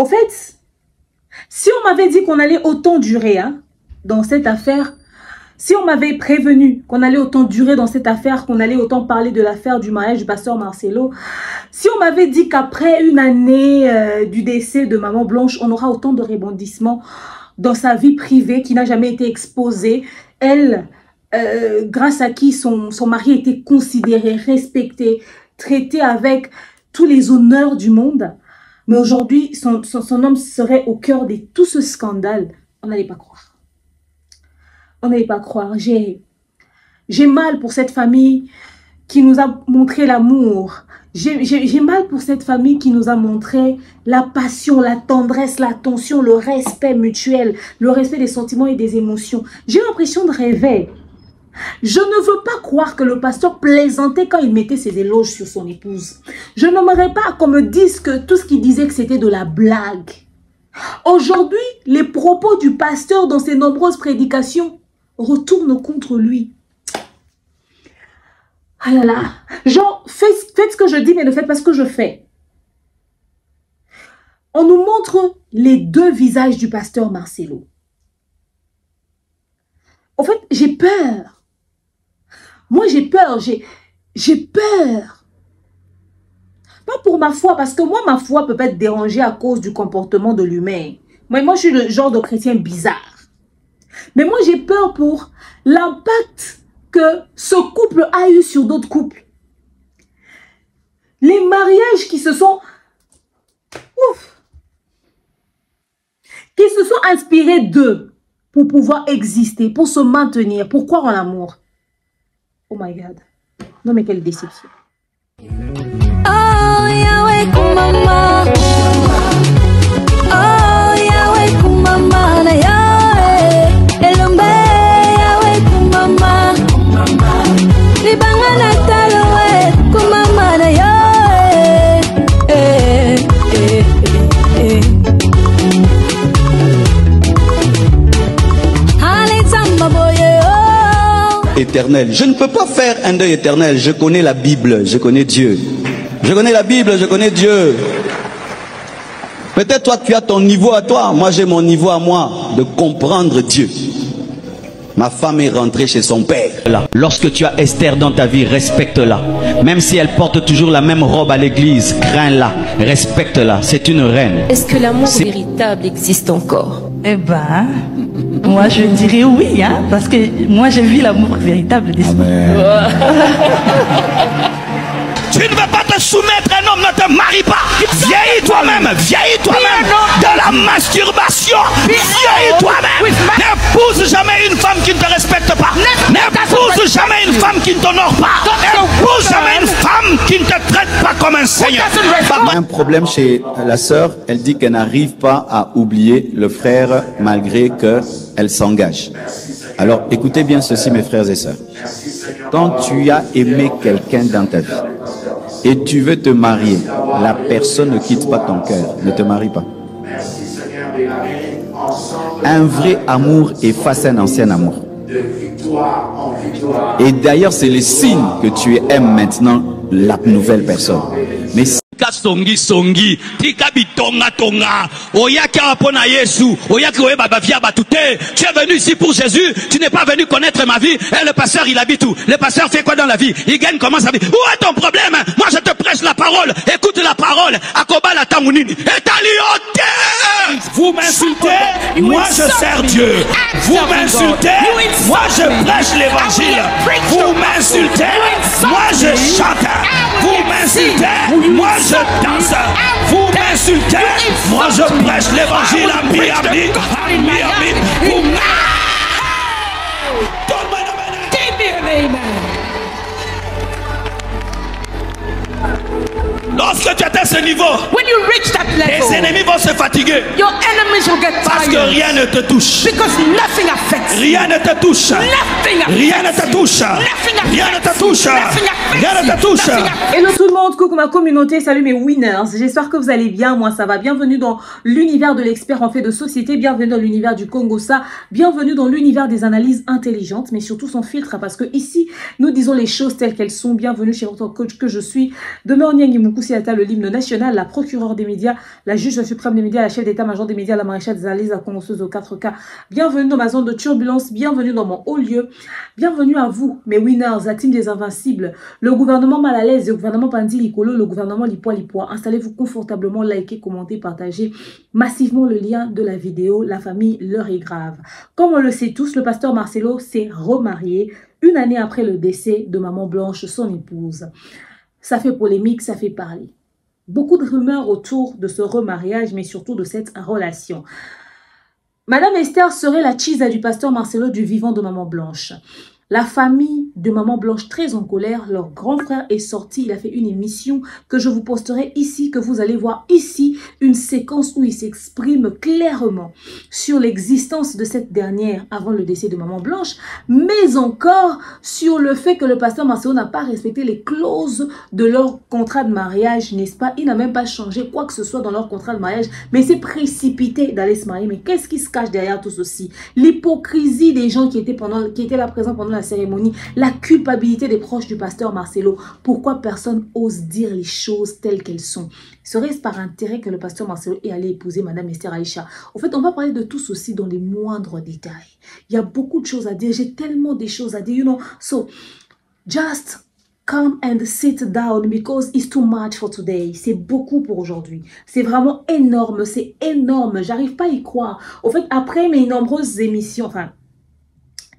Au fait, si on m'avait dit qu'on allait autant durer hein, dans cette affaire, si on m'avait prévenu qu'on allait autant durer dans cette affaire, qu'on allait autant parler de l'affaire du mariage du pasteur Marcelo, si on m'avait dit qu'après une année du décès de Maman Blanche, on aura autant de rebondissements dans sa vie privée qui n'a jamais été exposée, elle, grâce à qui son mari était considéré, respecté, traité avec tous les honneurs du monde, mais aujourd'hui, son homme serait au cœur de tout ce scandale, on n'allait pas croire. On n'allait pas croire. J'ai mal pour cette famille qui nous a montré l'amour. J'ai mal pour cette famille qui nous a montré la passion, la tendresse, l'attention, le respect mutuel, le respect des sentiments et des émotions. J'ai l'impression de rêver. Je ne veux pas croire que le pasteur plaisantait quand il mettait ses éloges sur son épouse. Je n'aimerais pas qu'on me dise que tout ce qu'il disait que c'était de la blague. Aujourd'hui, les propos du pasteur dans ses nombreuses prédications retournent contre lui. Ah là là, genre, faites ce que je dis, mais ne faites pas ce que je fais. On nous montre les deux visages du pasteur Marcelo. En fait, j'ai peur. Moi, j'ai peur, j'ai peur. Pas pour ma foi, parce que moi, ma foi peut pas être dérangée à cause du comportement de l'humain. Mais moi, je suis le genre de chrétien bizarre. Mais moi, j'ai peur pour l'impact que ce couple a eu sur d'autres couples. Les mariages qui se sont... qui se sont inspirés d'eux pour pouvoir exister, pour se maintenir, pour croire en l'amour. Oh my God. Non mais quelle déception. Oh, Yahweh, kumama. Oh, Yahweh, kumama, na Yahweh. Elombe, Yahweh, kumama. Libanga na talowe, kumama, na Yahweh. Éternel. Je ne peux pas faire un deuil éternel. Je connais la Bible, je connais Dieu. Je connais la Bible, je connais Dieu. Peut-être toi tu as ton niveau à toi, moi j'ai mon niveau à moi de comprendre Dieu. Ma femme est rentrée chez son père. Lorsque tu as Esther dans ta vie, respecte-la. Même si elle porte toujours la même robe à l'église, crains-la, respecte-la. C'est une reine. Est-ce que l'amour véritable existe encore? Eh ben, moi je dirais oui, hein, parce que moi j'ai vu l'amour véritable des Tu ne veux pas te soumettre, un homme ne te marie pas. Vieillis toi-même de la masturbation. Vieillis toi-même. N'épouse jamais une femme qui ne te respecte pas. N'épouse jamais une femme qui ne t'honore pas. N'épouse jamais une femme qui ne te traite pas comme un seigneur. Un problème chez la sœur, elle dit qu'elle n'arrive pas à oublier le frère malgré qu'elle s'engage. Alors écoutez bien ceci mes frères et sœurs. Quand tu as aimé quelqu'un dans ta vie et tu veux te marier, la personne ne quitte pas ton cœur, ne te marie pas. Un vrai amour efface un ancien amour. Et d'ailleurs c'est le signe que tu aimes maintenant la nouvelle personne. Mais songi songi tika bitonga tonga oyaki apona Yesu oyaki oyeba bavia batute. Tu es venu ici pour Jésus, tu n'es pas venu connaître ma vie. Et le pasteur il habite où? Le pasteur fait quoi dans la vie? Il gagne comment sa vie? Où est ton problème? Moi je te prêche la parole, écoute la parole. Akoba la tamunini et taliote. Vous m'insultez, moi je sers Dieu. Vous m'insultez, moi je prêche l'évangile. Vous m'insultez, moi je chante. Vous m'insultez, moi je danse. Vous m'insultez, moi je prêche l'évangile à Miami. Vous lorsque tu atteins ce niveau, When you reach that level, les ennemis vont se fatiguer. your enemies will get Parce que tired. rien ne te touche. Because nothing affects you. Rien ne te touche. Nothing affects Rien ne te you. touche. Nothing Rien ne te affects touche. you. Nothing affects Rien ne te you. touche. Nothing affects Hello tout le monde, coucou ma communauté, salut mes winners. J'espère que vous allez bien, moi ça va. Bienvenue dans l'univers de l'expert en fait de société, bienvenue dans l'univers du Congossa, bienvenue dans l'univers des analyses intelligentes, mais surtout sans filtre, parce que ici, nous disons les choses telles qu'elles sont. Bienvenue chez votre coach que je suis, Demeure Nyangi Mukusiata, le l'hymne national, la procureure des médias, la juge suprême des médias, la chef d'état-major des médias, la maréchale des analyses, la commenceuse aux 4K. Bienvenue dans ma zone de turbulence, bienvenue dans mon haut lieu. Bienvenue à vous, mes winners, la team des invincibles, le gouvernement mal à l'aise, le gouvernement Pandi Likolo, le gouvernement Lipoa. Installez-vous confortablement, likez, commentez, partagez massivement le lien de la vidéo. La famille, l'heure est grave. Comme on le sait tous, le pasteur Marcelo s'est remarié une année après le décès de Maman Blanche, son épouse. Ça fait polémique, ça fait parler. Beaucoup de rumeurs autour de ce remariage, mais surtout de cette relation. Madame Esther serait la chisa du pasteur Marcelo du vivant de Maman Blanche. La famille de Maman Blanche, très en colère, leur grand frère est sorti. Il a fait une émission que je vous posterai ici, que vous allez voir ici, une séquence où il s'exprime clairement sur l'existence de cette dernière avant le décès de Maman Blanche, mais encore sur le fait que le pasteur Marcelo n'a pas respecté les clauses de leur contrat de mariage, n'est-ce pas? Il n'a même pas changé quoi que ce soit dans leur contrat de mariage, mais s'est précipité d'aller se marier. Mais qu'est-ce qui se cache derrière tout ceci? L'hypocrisie des gens qui étaient là présents pendant la cérémonie, la culpabilité des proches du pasteur Marcelo. Pourquoi personne ose dire les choses telles qu'elles sont? Serait-ce par intérêt que le pasteur Marcelo est allé épouser Madame Esther Aïcha? En fait, on va parler de tout ceci dans les moindres détails. Il y a beaucoup de choses à dire. J'ai tellement des choses à dire, you know. So, just come and sit down because it's too much for today. C'est beaucoup pour aujourd'hui. C'est vraiment énorme. C'est énorme. J'arrive pas à y croire. En fait, après mes nombreuses émissions,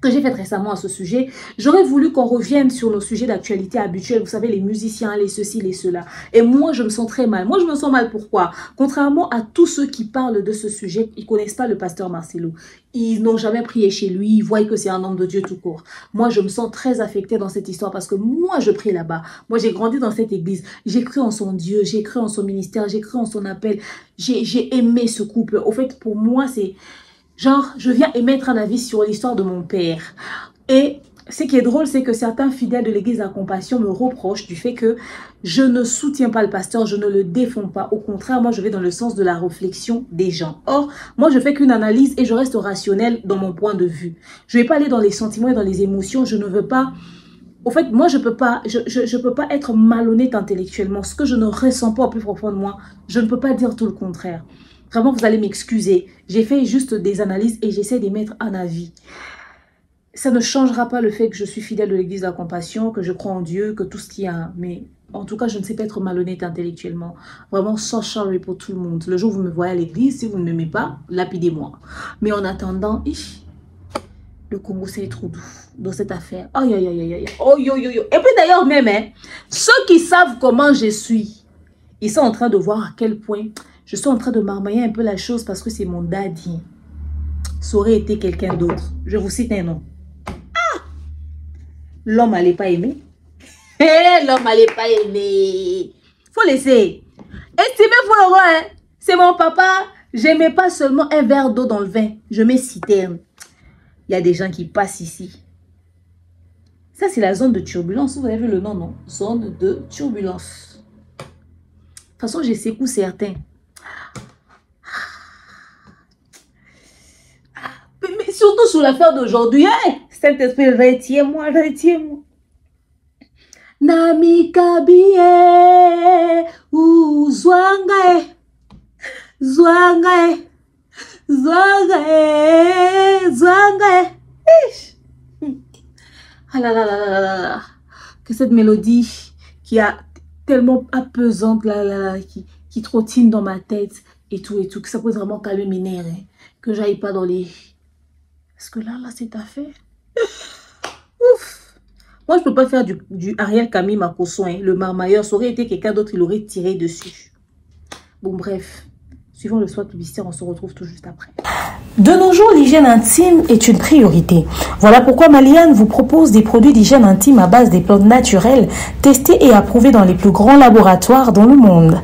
que j'ai fait récemment à ce sujet, j'aurais voulu qu'on revienne sur nos sujets d'actualité habituels, vous savez, les musiciens, les ceci, les cela. Et moi, je me sens très mal. Moi, je me sens mal, pourquoi? Contrairement à tous ceux qui parlent de ce sujet, ils ne connaissent pas le pasteur Marcelo. Ils n'ont jamais prié chez lui, ils voient que c'est un homme de Dieu tout court. Moi, je me sens très affectée dans cette histoire parce que moi, je prie là-bas. Moi, j'ai grandi dans cette église. J'ai cru en son Dieu, j'ai cru en son ministère, j'ai cru en son appel. J'ai aimé ce couple. Au fait, pour moi, c'est... genre, je viens émettre un avis sur l'histoire de mon père. Et ce qui est drôle, c'est que certains fidèles de l'église de la compassion me reprochent du fait que je ne soutiens pas le pasteur, je ne le défends pas. Au contraire, moi, je vais dans le sens de la réflexion des gens. Or, moi, je fais qu'une analyse et je reste rationnel dans mon point de vue. Je ne vais pas aller dans les sentiments et dans les émotions. Je ne veux pas... Au fait, moi, je peux pas être malhonnête intellectuellement. Ce que je ne ressens pas au plus profond de moi, je ne peux pas dire tout le contraire. Vraiment, vous allez m'excuser. J'ai fait juste des analyses et j'essaie d'émettre un avis. Ça ne changera pas le fait que je suis fidèle de l'église de la compassion, que je crois en Dieu, que tout ce qu'il y a. Mais en tout cas, je ne sais pas être malhonnête intellectuellement. Vraiment, so sorry pour tout le monde. Le jour où vous me voyez à l'église, si vous ne m'aimez pas, lapidez-moi. Mais en attendant, le Congo, c'est trop doux dans cette affaire. Aïe, aïe, aïe, aïe, aïe. Oh, yo, yo, yo. Et puis d'ailleurs, même, ceux qui savent comment je suis, ils sont en train de voir à quel point... je suis en train de marmailler un peu la chose parce que c'est mon daddy. Ça aurait été quelqu'un d'autre. Je vous cite un nom. Ah! L'homme n'allait pas aimer. L'homme n'allait pas aimer. Faut laisser. Estimez-vous heureux, hein? C'est mon papa. Je ne mets pas seulement un verre d'eau dans le vin. Je mets citerne. Il y a des gens qui passent ici. Ça, c'est la zone de turbulence. Vous avez vu le nom, non? Zone de turbulence. De toute façon, j'ai ces coups certains. Mais surtout sur l'affaire d'aujourd'hui, hein? Saint-Esprit, retiens-moi, retiens-moi. Namikabie, ou zwangae, zwangae, zwangae, zwangae. Ah là là là là là là. Que cette mélodie qui a tellement apaisante là, qui trottine dans ma tête et tout, que ça peut vraiment calmer mes nerfs, hein? Que j'aille pas dans les... Parce que là, c'est affaire. Ouf. Moi, je peux pas faire du Ariel Camille Makosso, hein. Le marmailleur, ça aurait été quelqu'un d'autre, il aurait tiré dessus. Bon, bref. Suivant le soin publicitaire, on se retrouve tout juste après. De nos jours, l'hygiène intime est une priorité. Voilà pourquoi Maliane vous propose des produits d'hygiène intime à base des plantes naturelles, testés et approuvés dans les plus grands laboratoires dans le monde.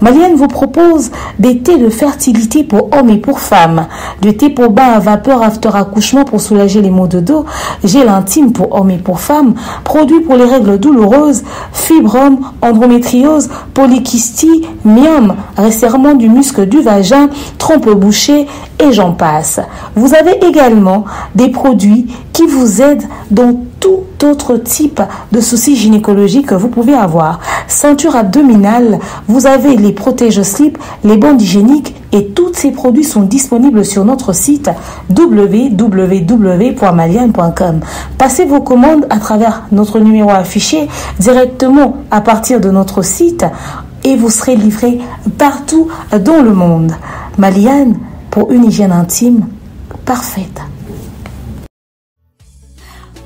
Maliane vous propose des thés de fertilité pour hommes et pour femmes, du thé pour bain à vapeur after accouchement pour soulager les maux de dos, gel intime pour hommes et pour femmes, produits pour les règles douloureuses, fibrome, endométriose, polykystie, myome, resserrement du muscle du vagin, trompe bouchée et j'en passe. Vous avez également des produits qui vous aident dans tout autre type de soucis gynécologiques que vous pouvez avoir. Ceinture abdominale, vous avez les protège-slip, les bandes hygiéniques et tous ces produits sont disponibles sur notre site www.maliane.com. Passez vos commandes à travers notre numéro affiché directement à partir de notre site et vous serez livré partout dans le monde. Maliane, pour une hygiène intime parfaite.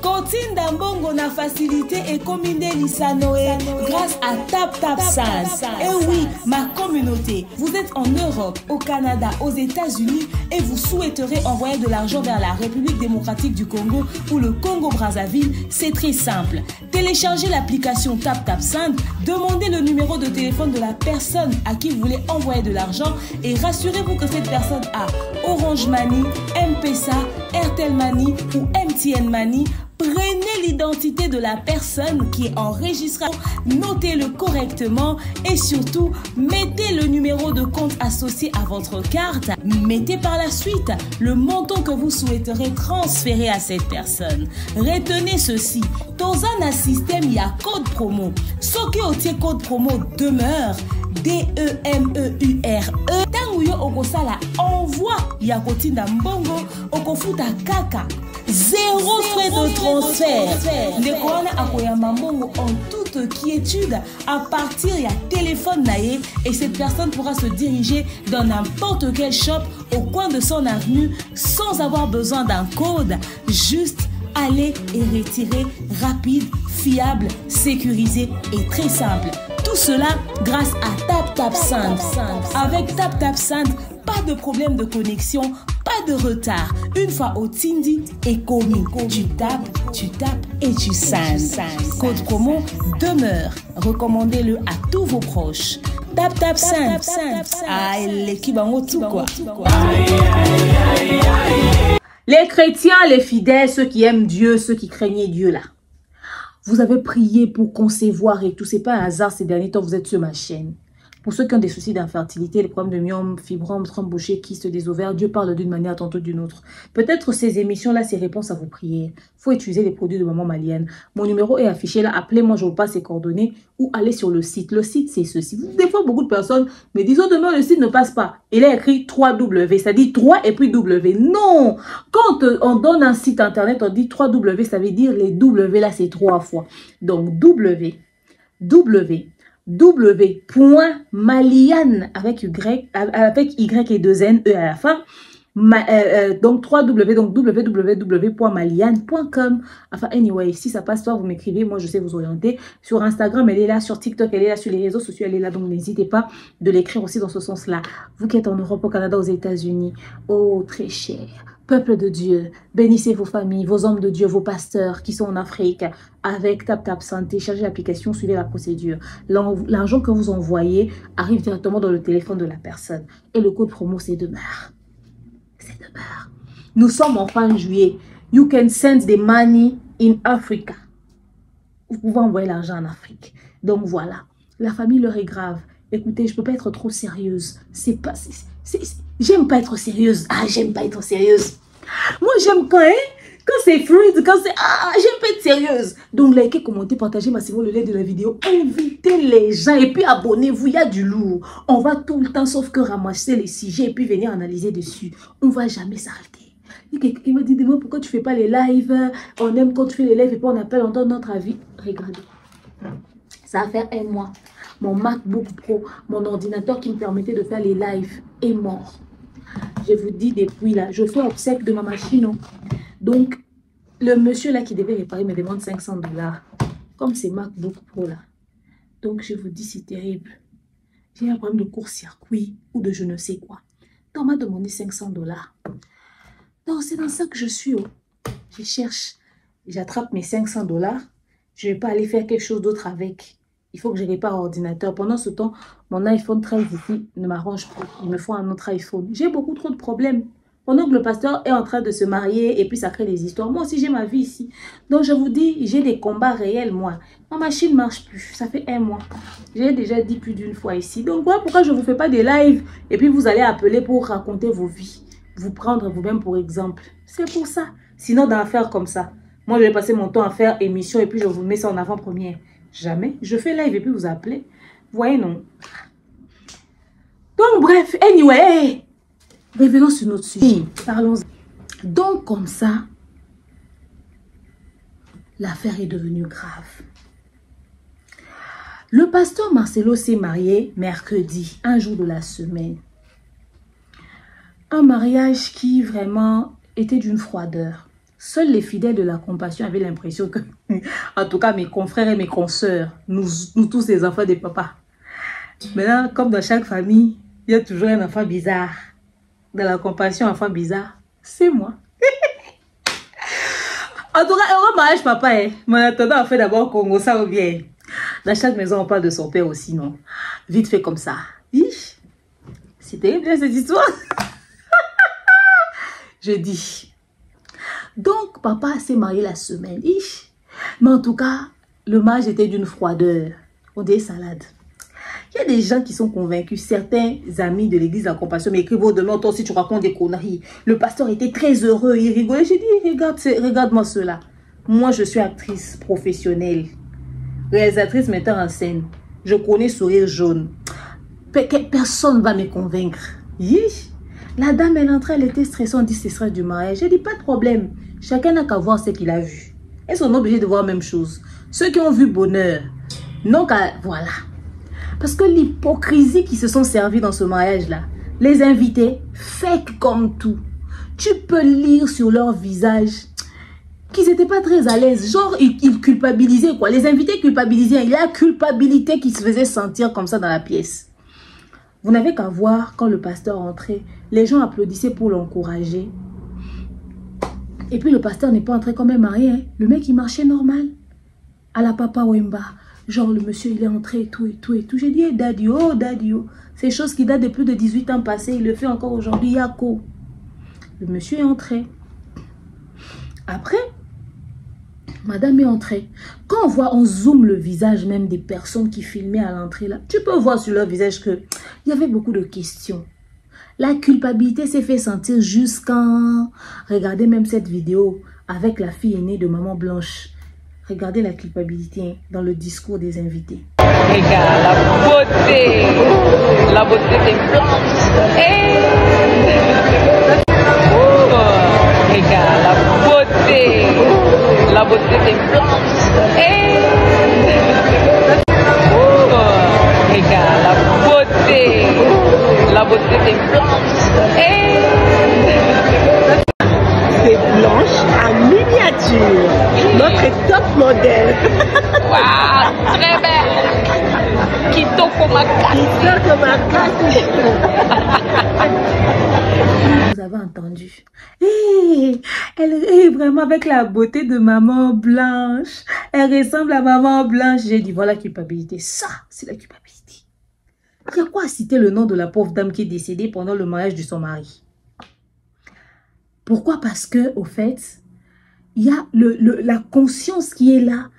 Kotinda mbongo na facilité et commandé Lissanoé grâce à TapTapSend. Et oui, ma communauté, vous êtes en Europe, au Canada, aux États-Unis et vous souhaiterez envoyer de l'argent vers la République démocratique du Congo ou le Congo-Brazzaville, c'est très simple. Téléchargez l'application TapTapSend, demandez le numéro de téléphone de la personne à qui vous voulez envoyer de l'argent et rassurez-vous que cette personne a Orange Money, M-Pesa, Airtel Money ou MTN Money. Prenez l'identité de la personne qui est enregistrée, notez-le correctement et surtout, mettez le numéro de compte associé à votre carte. Mettez par la suite le montant que vous souhaiterez transférer à cette personne. Retenez ceci, dans un système, il y a code promo. Ce qui est code promo demeure. DEMEURE. Tanguyo okosala envoi ya kotinda mbongo okofuta kaka. Zéro frais de transfert. Ndekona akoyamba mbongo en toute quiétude à partir ya téléphone naé et cette personne pourra se diriger dans n'importe quel shop au coin de son avenue sans avoir besoin d'un code. Juste aller et retirer rapide, fiable, sécurisé et très simple. Tout cela grâce à TapTapSend. Avec TapTapSend, pas de problème de connexion, pas de retard. Une fois au Tindi et commis, tu tapes et tu sends. Code promo demeure. Recommandez-le à tous vos proches. TapTapSend. Ah, l'équipe en tout quoi. Les chrétiens, les fidèles, ceux qui aiment Dieu, ceux qui craignaient Dieu là. Vous avez prié pour concevoir et tout. C'est pas un hasard ces derniers temps, vous êtes sur ma chaîne. Pour ceux qui ont des soucis d'infertilité, les problèmes de myome, fibromes, trompes bouchées, kystes des ovaires, Dieu parle d'une manière tantôt d'une autre. Peut-être ces émissions-là, ces réponses à vos prières. Il faut utiliser les produits de Maman Maliane. Mon numéro est affiché là. Appelez-moi, je vous passe ses coordonnées ou allez sur le site. Le site, c'est ceci. Des fois, beaucoup de personnes me disent, oh, demain, le site ne passe pas. Il est écrit 3W. Ça dit 3 et puis W. Non! Quand on donne un site internet, on dit 3W. Ça veut dire les W là, c'est 3 fois. Donc, www.maliane avec Y et 2 N, E à la fin. Donc www.maliane.com. Enfin, anyway, si ça passe pas, vous m'écrivez, moi je sais vous orienter. Sur Instagram, elle est là, sur TikTok, elle est là, sur les réseaux sociaux, elle est là, donc n'hésitez pas de l'écrire aussi dans ce sens-là. Vous qui êtes en Europe, au Canada, aux États-Unis, oh très cher. Peuple de Dieu, bénissez vos familles, vos hommes de Dieu, vos pasteurs qui sont en Afrique. Avec TapTapSend, téléchargez l'application, suivez la procédure. L'argent que vous envoyez arrive directement dans le téléphone de la personne. Et le code promo, c'est demeure. C'est demeure. Nous sommes en fin juillet. You can send the money in Africa. Vous pouvez envoyer l'argent en Afrique. Donc voilà, la famille leur est grave. Écoutez, je ne peux pas être trop sérieuse. J'aime pas être sérieuse. Ah, j'aime pas être sérieuse. Moi, j'aime quand c'est fluide, quand c'est... Ah, j'aime pas être sérieuse. Donc, likez, commentez, partagez massivement le lien de la vidéo. Invitez les gens et puis abonnez-vous. Il y a du lourd. On va tout le temps, sauf que ramasser les sujets et puis venir analyser dessus. On ne va jamais s'arrêter. Il m'a dit, dis-moi, pourquoi tu ne fais pas les lives? On aime quand tu fais les lives et puis on appelle, on donne notre avis. Regardez. Ça va faire un mois. Mon MacBook Pro, mon ordinateur qui me permettait de faire les lives est mort. Je vous dis depuis là, je fais obsèque de ma machine. Donc, le monsieur là qui devait réparer me demande 500 $. Comme c'est MacBook Pro là. Donc, je vous dis, c'est terrible. J'ai un problème de court-circuit ou de je ne sais quoi. Donc, on m'a demandé 500 $. Donc, c'est dans ça que je suis. Je cherche. J'attrape mes 500 $. Je ne vais pas aller faire quelque chose d'autre avec. Il faut que je répare l'ordinateur. Pendant ce temps, mon iPhone 13 ici ne m'arrange plus. Il me faut un autre iPhone. J'ai beaucoup trop de problèmes. Pendant que le pasteur est en train de se marier et puis ça crée des histoires. Moi aussi, j'ai ma vie ici. Donc, je vous dis, j'ai des combats réels, moi. Ma machine ne marche plus. Ça fait un mois. J'ai déjà dit plus d'une fois ici. Donc, voilà pourquoi je ne vous fais pas des lives. Et puis, vous allez appeler pour raconter vos vies. Vous prendre vous-même pour exemple. C'est pour ça. Sinon, dans l'affaire comme ça, Moi, je vais passer mon temps à faire émission et puis je vous mets ça en avant-première. Jamais. Je fais live et puis vous appelez. Vous voyez, non? Donc, bref, anyway. Revenons sur notre sujet. Parlons. Donc, comme ça, l'affaire est devenue grave. Le pasteur Marcelo s'est marié mercredi, un jour de la semaine. Un mariage qui vraiment était d'une froideur. Seuls les fidèles de la compassion avaient l'impression que, en tout cas mes confrères et mes consoeurs, nous tous les enfants des papas. Maintenant, comme dans chaque famille, il y a toujours un enfant bizarre. Dans la compassion, enfant bizarre, c'est moi. En tout cas, heureux mariage papa. Mais en attendant, on fait d'abord Congo, ça ou bien. Dans chaque maison, on parle de son père aussi, non? Vite fait comme ça. C'était bien cette histoire. Je dis. Donc, papa s'est marié la semaine. Mais en tout cas, le mariage était d'une froideur. On dit salade. Il y a des gens qui sont convaincus, certains amis de l'église de la compassion m'écrivent au demain, toi aussi tu racontes des conneries. Le pasteur était très heureux, il rigolait. J'ai dit, regarde-moi cela. Moi, je suis actrice professionnelle, réalisatrice, metteur en scène. Je connais Sourire Jaune. Personne ne va me convaincre. La dame, elle entrait, elle était stressée, on dit c'est stress du mariage. J'ai dit, pas de problème. Chacun n'a qu'à voir ce qu'il a vu. Ils sont obligés de voir la même chose. Ceux qui ont vu bonheur, non qu'à... Voilà. Parce que l'hypocrisie qui se sont servis dans ce mariage-là, les invités, fake comme tout. Tu peux lire sur leur visage qu'ils n'étaient pas très à l'aise. Genre, ils culpabilisaient quoi. Les invités culpabilisaient. Il y a la culpabilité qui se faisait sentir comme ça dans la pièce. Vous n'avez qu'à voir quand le pasteur entrait. Les gens applaudissaient pour l'encourager. Et puis le pasteur n'est pas entré comme un marié. Hein. Le mec, il marchait normal. À la Papa Wemba. Genre, le monsieur, il est entré et tout, et tout, et tout. J'ai dit, hey, daddy, oh, daddy, oh. Ces choses qui datent de plus de 18 ans passés, il le fait encore aujourd'hui, Yako. Le monsieur est entré. Après, madame est entrée. Quand on voit, on zoome le visage même des personnes qui filmaient à l'entrée, là, tu peux voir sur leur visage qu'il y avait beaucoup de questions. La culpabilité s'est fait sentir jusqu'en... Regardez même cette vidéo avec la fille aînée de Maman Blanche. Regardez la culpabilité dans le discours des invités. Regarde la beauté des blanches. Regarde la beauté des blanches. Regarde la beauté des blanches. C'est Blanche en miniature, notre top modèle. Waouh, très belle. Kitoko Makasi. Vous avez entendu? Elle est vraiment avec la beauté de Maman Blanche. Elle ressemble à Maman Blanche. J'ai dit, voilà la culpabilité. Ça, c'est la culpabilité. Il y a quoi à citer le nom de la pauvre dame qui est décédée pendant le mariage de son mari? Pourquoi? Parce que, au fait, il y a la conscience qui est là.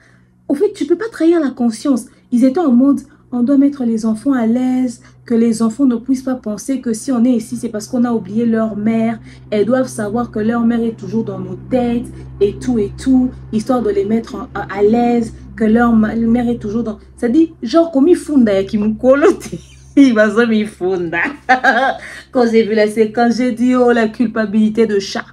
Au fait, tu ne peux pas trahir la conscience. Ils étaient en mode, on doit mettre les enfants à l'aise, que les enfants ne puissent pas penser que si on est ici, c'est parce qu'on a oublié leur mère. Elles doivent savoir que leur mère est toujours dans nos têtes et tout, histoire de les mettre à l'aise, que leur mère est toujours dans... Ça dit, genre, comme ils font d'ailleurs, qui me colotent. Quand j'ai vu la séquence, j'ai dit, oh, la culpabilité de chat.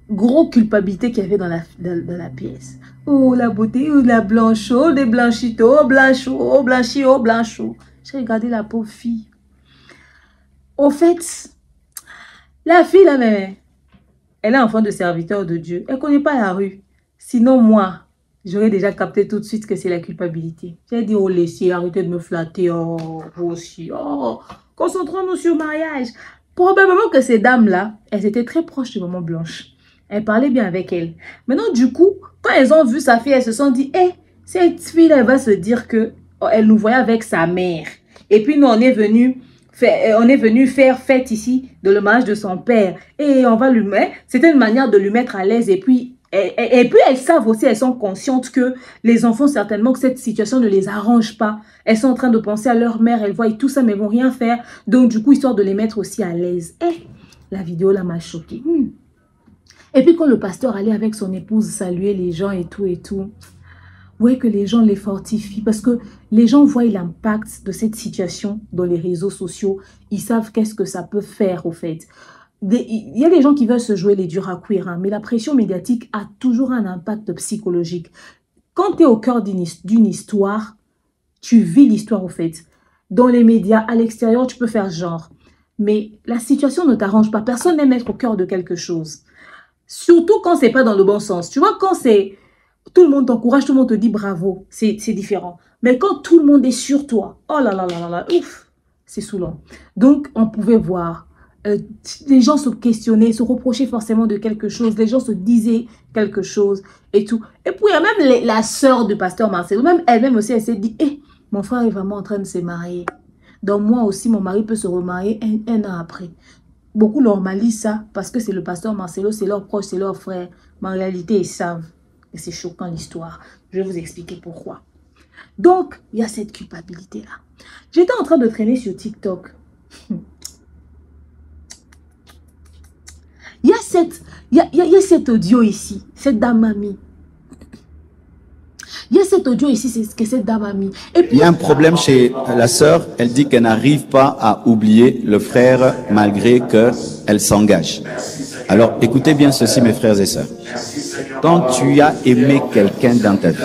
Gros culpabilité qu'il y avait dans la pièce. Oh, la beauté, oh, la blanchot, des blanchitos, oh, blanchot, oh, blanchi, oh, blanchot. J'ai regardé la pauvre fille. Au fait, la fille, là, mais, elle est enfant de serviteur de Dieu. Elle ne connaît pas la rue. Sinon, moi, j'aurais déjà capté tout de suite que c'est la culpabilité. J'ai dit, oh, laissez, arrêtez de me flatter. Oh, vous aussi. Oh, concentrons-nous sur le mariage. Probablement que ces dames-là, elles étaient très proches de Maman Blanche. Elles parlaient bien avec elle. Maintenant, du coup, quand elles ont vu sa fille, elles se sont dit, hé, cette fille-là, elle va se dire que elle nous voyait avec sa mère. Et puis, nous, on est venu faire fête ici de le mariage de son père. Et on va lui mettre, c'était une manière de lui mettre à l'aise. Et puis, elles savent aussi, elles sont conscientes que les enfants, certainement, que cette situation ne les arrange pas. Elles sont en train de penser à leur mère, elles voient tout ça, mais elles vont rien faire. Donc, du coup, histoire de les mettre aussi à l'aise. Et la vidéo là m'a choquée. Et puis quand le pasteur allait avec son épouse saluer les gens et tout, vous voyez que les gens les fortifient parce que les gens voient l'impact de cette situation dans les réseaux sociaux. Ils savent qu'est-ce que ça peut faire au fait. Il y a des gens qui veulent se jouer les durs à cuire, hein, mais la pression médiatique a toujours un impact psychologique. Quand tu es au cœur d'une histoire, tu vis l'histoire au fait. Dans les médias, à l'extérieur, tu peux faire genre. Mais la situation ne t'arrange pas. Personne n'aime être au cœur de quelque chose. Surtout quand c'est pas dans le bon sens. Tu vois, quand c'est... Tout le monde t'encourage, tout le monde te dit bravo. C'est différent. Mais quand tout le monde est sur toi, oh là là là là là, ouf, c'est saoulant. Donc, on pouvait voir... les gens se questionnaient, se reprochaient forcément de quelque chose. Les gens se disaient quelque chose et tout. Et puis, il y a même la sœur du pasteur Marcelo. Même elle-même aussi, elle s'est dit, mon frère est vraiment en train de se marier. Donc, moi aussi, mon mari peut se remarier un an après. Beaucoup normalisent ça parce que c'est le pasteur Marcelo, c'est leur proche, c'est leur frère. Mais en réalité, ils savent. Et c'est choquant l'histoire. Je vais vous expliquer pourquoi. Donc, il y a cette culpabilité-là. J'étais en train de traîner sur TikTok. Il y a cet audio ici, cette dame mamie. Il y a cet audio ici, c'est ce que cette dame a mis. Et puis, il y a un problème chez la sœur. Elle dit qu'elle n'arrive pas à oublier le frère malgré qu'elle s'engage. Alors, écoutez bien ceci, mes frères et sœurs. Quand tu as aimé quelqu'un dans ta vie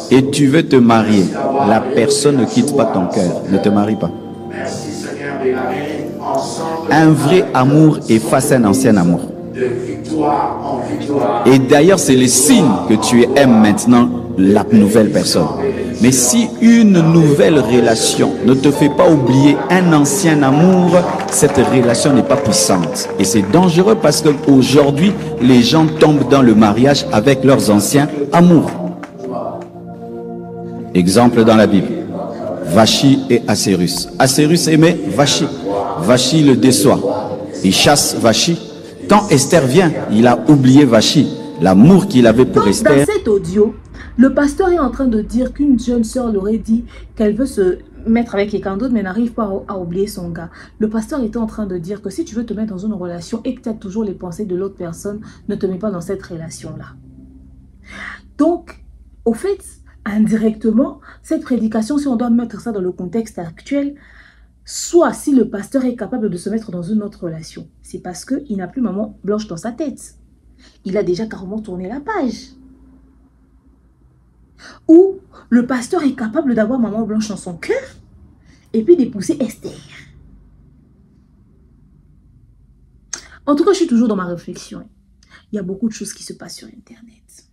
et tu veux te marier, la personne ne quitte pas ton cœur. Ne te marie pas. Un vrai amour efface un ancien amour. Et d'ailleurs, c'est le signe que tu aimes maintenant la nouvelle personne. Mais si une nouvelle relation ne te fait pas oublier un ancien amour, cette relation n'est pas puissante. Et c'est dangereux parce qu'aujourd'hui, les gens tombent dans le mariage avec leurs anciens amours. Exemple dans la Bible. Vachi et Assérus. Assérus aimait Vachi. Vachi le déçoit. Il chasse Vachi. Quand Esther vient, il a oublié Vachi. L'amour qu'il avait pour Esther. Dans cet audio, le pasteur est en train de dire qu'une jeune sœur leur aurait dit qu'elle veut se mettre avec quelqu'un d'autre mais n'arrive pas à oublier son gars. Le pasteur était en train de dire que si tu veux te mettre dans une relation et que tu as toujours les pensées de l'autre personne, ne te mets pas dans cette relation-là. Donc, au fait, indirectement, cette prédication, si on doit mettre ça dans le contexte actuel, soit si le pasteur est capable de se mettre dans une autre relation, c'est parce qu'il n'a plus maman blanche dans sa tête. Il a déjà carrément tourné la page. Ou le pasteur est capable d'avoir maman blanche dans son cœur et puis d'épouser Esther. En tout cas, je suis toujours dans ma réflexion. Il y a beaucoup de choses qui se passent sur Internet.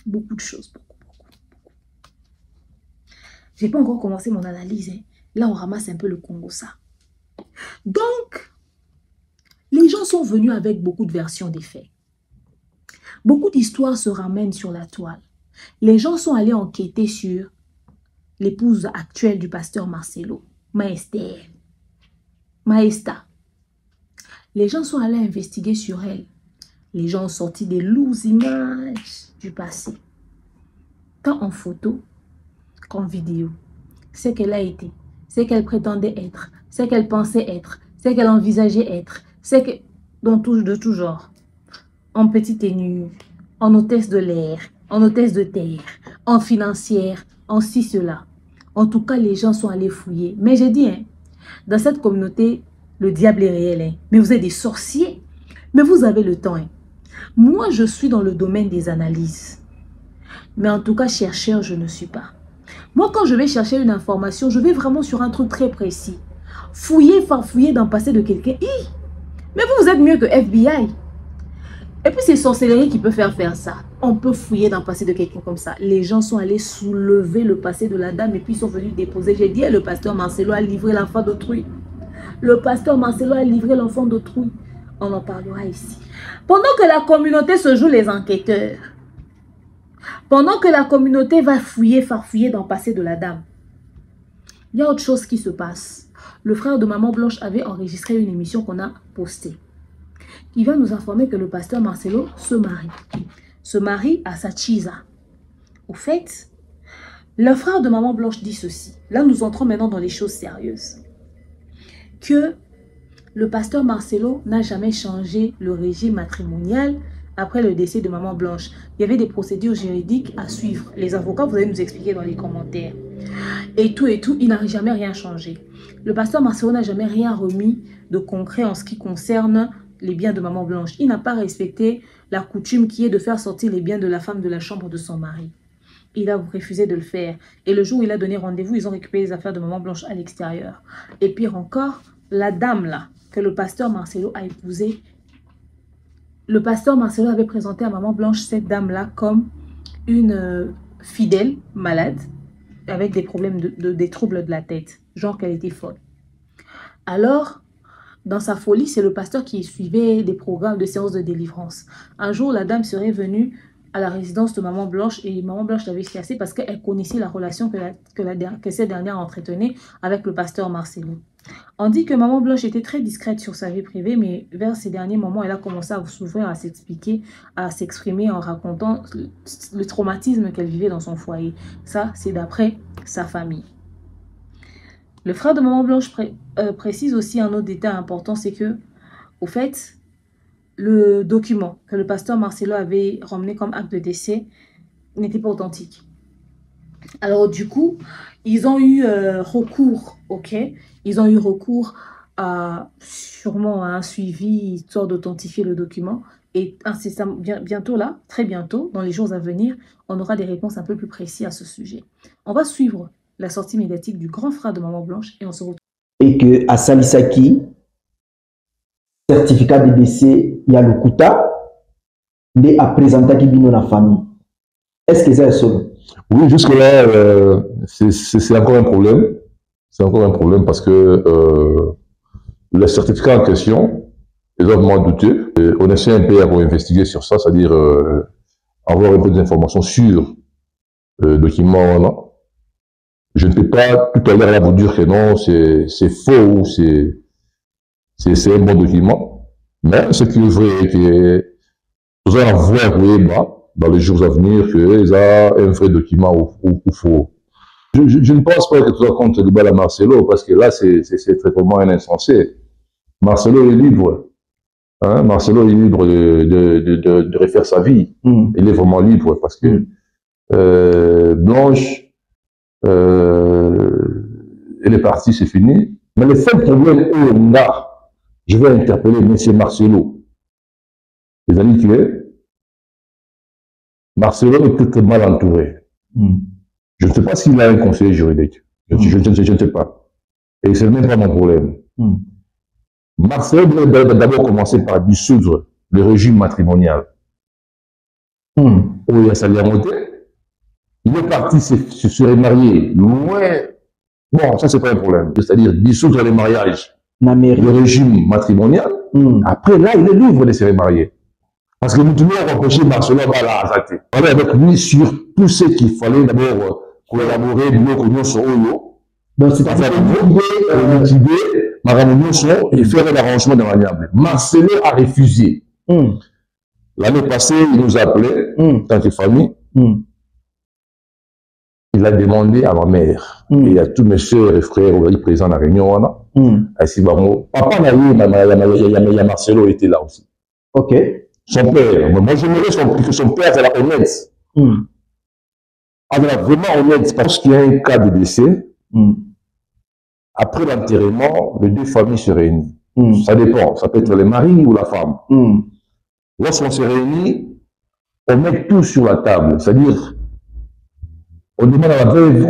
Beaucoup de choses, beaucoup. Je n'ai pas encore commencé mon analyse. Là, on ramasse un peu le Congo, ça. Donc, les gens sont venus avec beaucoup de versions des faits. Beaucoup d'histoires se ramènent sur la toile. Les gens sont allés enquêter sur l'épouse actuelle du pasteur Marcelo, Maesta. Les gens sont allés investiguer sur elle. Les gens ont sorti des lourdes images du passé. Tant en photo qu'en vidéo. C'est qu'elle a été, c'est qu'elle prétendait être, c'est qu'elle pensait être, c'est qu'elle envisageait être, c'est que... de tout genre. En petite et nue, en hôtesse de l'air, en hôtesse de terre, en financière, en ci, cela. En tout cas, les gens sont allés fouiller. Mais j'ai dit, dans cette communauté, le diable est réel. Mais vous êtes des sorciers. Mais vous avez le temps. Moi, je suis dans le domaine des analyses. Mais en tout cas, chercheur, je ne suis pas. Moi, quand je vais chercher une information, je vais vraiment sur un truc très précis. Fouiller, farfouiller dans le passé de quelqu'un. Mais vous êtes mieux que FBI. Et puis, c'est sorcellerie qui peut faire ça. On peut fouiller dans le passé de quelqu'un comme ça. Les gens sont allés soulever le passé de la dame et puis ils sont venus déposer. J'ai dit, le pasteur Marcelo a livré l'enfant d'autrui. Le pasteur Marcelo a livré l'enfant d'autrui. On en parlera ici. Pendant que la communauté se joue les enquêteurs, pendant que la communauté va fouiller, farfouiller dans le passé de la dame, il y a autre chose qui se passe. Le frère de Maman Blanche avait enregistré une émission qu'on a postée. Il va nous informer que le pasteur Marcelo se marie. Se marie à Sachiza. Au fait, le frère de Maman Blanche dit ceci. Là, nous entrons maintenant dans les choses sérieuses. Que le pasteur Marcelo n'a jamais changé le régime matrimonial après le décès de maman Blanche. Il y avait des procédures juridiques à suivre. Les avocats, vous allez nous expliquer dans les commentaires. Et tout, il n'a jamais rien changé. Le pasteur Marcelo n'a jamais rien remis de concret en ce qui concerne les biens de maman Blanche. Il n'a pas respecté la coutume qui est de faire sortir les biens de la femme de la chambre de son mari. Il a refusé de le faire. Et le jour où il a donné rendez-vous, ils ont récupéré les affaires de maman Blanche à l'extérieur. Et pire encore, la dame là, que le pasteur Marcelo a épousée, le pasteur Marcelo avait présenté à maman Blanche cette dame là comme une fidèle malade, avec des problèmes des troubles de la tête, genre qu'elle était folle. Alors, dans sa folie, c'est le pasteur qui suivait des programmes de séances de délivrance. Un jour, la dame serait venue à la résidence de maman Blanche et maman Blanche l'avait chassée parce qu'elle connaissait la relation que cette dernière entretenait avec le pasteur Marcelo. On dit que maman Blanche était très discrète sur sa vie privée, mais vers ces derniers moments, elle a commencé à s'ouvrir, à s'expliquer, à s'exprimer en racontant le traumatisme qu'elle vivait dans son foyer. Ça, c'est d'après sa famille. Le frère de maman Blanche précise aussi un autre détail important, c'est que, au fait, le document que le pasteur Marcelo avait ramené comme acte de décès n'était pas authentique. Alors du coup, ils ont eu recours, ok? Ils ont eu recours à sûrement à un suivi, histoire d'authentifier le document. Et bientôt là, très bientôt, dans les jours à venir, on aura des réponses un peu plus précises à ce sujet. On va suivre la sortie médiatique du grand frère de maman Blanche et on se retrouve. Et que à Salisaki, certificat de décès, il y a le Kuta, mais à présenter qui vient dans la famille. Est-ce que c'est ça? Oui, jusque-là, c'est encore un problème. C'est encore un problème parce que le certificat en question est vraiment douteux. On essaie un peu à investiguer sur ça, c'est-à-dire avoir un peu d'informations sur le document. Là. Je ne peux pas tout à l'heure là vous dire que non, c'est faux ou c'est un bon document. Mais ce qui est vrai, que nous allons voir dans les jours à venir qu'il y a un vrai document ou faux. Je ne pense pas que tu racontes le bal à Marcelo, parce que là, c'est vraiment un insensé. Marcelo est libre. Hein? Marcelo est libre de refaire sa vie. Il est vraiment libre, parce que Blanche, elle est partie, c'est fini. Mais le seul problème où on a, je vais interpeller M. Marcelo. Les amis qui est, Marcelo est peut-être mal entouré. Je ne sais pas s'il a un conseiller juridique. Je ne sais pas. Et ce n'est même pas mon problème. Marcelo doit d'abord commencer par dissoudre le régime matrimonial. Où il a sa liamoté. Il est parti se serait marié. Ouais. Bon, ça, c'est pas un problème. C'est-à-dire dissoudre les mariages, le régime matrimonial. Après, là, il est libre de se remarier. Parce que nous devons reprocher Marcelo à la Azate. On est avec lui sur tout ce qu'il fallait d'abord collaborer, donc c'est-à-dire liquider Maramonioso et faire l'arrangement de manière. Marcelo a refusé. L'année passée, il nous a appelé, tant que famille. Il a demandé à ma mère et à tous mes soeurs et frères présents à la réunion. Papa n'a eu, Marcelo était là aussi. Ok. Son père, moi j'aimerais que son père soit honnête. Alors vraiment honnête, parce qu'il y a un cas de décès. Après l'enterrement, les deux familles se réunissent. Ça dépend, ça peut être le mari ou la femme. Lorsqu'on se réunit, on met tout sur la table. C'est-à-dire, on demande à la veuve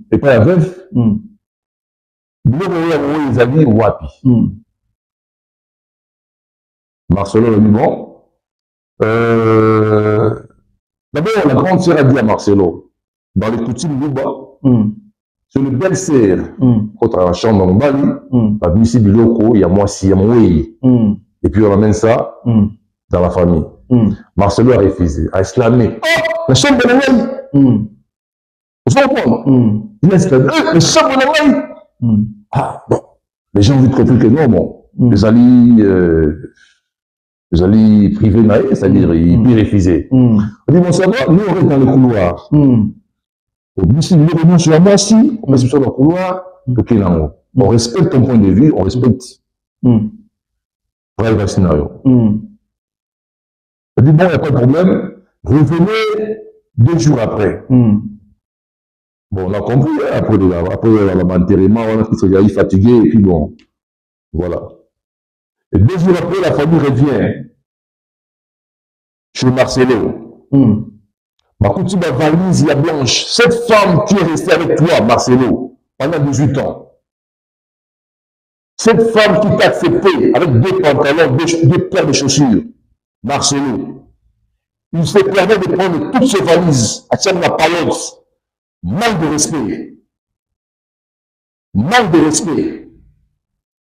et pas la veuve. Ils avaient wapi. Marcelo le dit bon. D'abord, la grande sœur a dit à Marcelo, dans les coutumes Luba, c'est le belle-sœur, contre la chambre en Bali, la Bissi Biloko, il y a moi si, il y a moi. Et puis on amène ça dans la famille. Marcelo a refusé, a exclamé, oh, la chambre de la Vous comprenez? Il a exclamé, la chambre de la Ah, bon, les gens ont vite compris que non, bon, les alliés privés, c'est-à-dire ils peuvent refuser. On dit, bon, ça va, nous on reste dans le couloir. Si nous revenons sur la moi, si, on reste sur le couloir, on respecte ton point de vue, on respecte. Voilà le scénario. dit, bon, il n'y a pas de problème. Revenez 2 jours après. Bon, on a compris, hein, après l'enterrement, on a tous fatigué, et puis bon, voilà. Et 2 jours après, la famille revient chez Marcelo. Ma coutine valise, il y a Blanche. Cette femme qui est restée avec toi, Marcelo, pendant 18 ans. Cette femme qui t'a accepté avec 2 pantalons, 2 paires de chaussures, Marcelo. Il se permet de prendre toutes ses valises à Tchad Palox. Manque de respect. Manque de respect.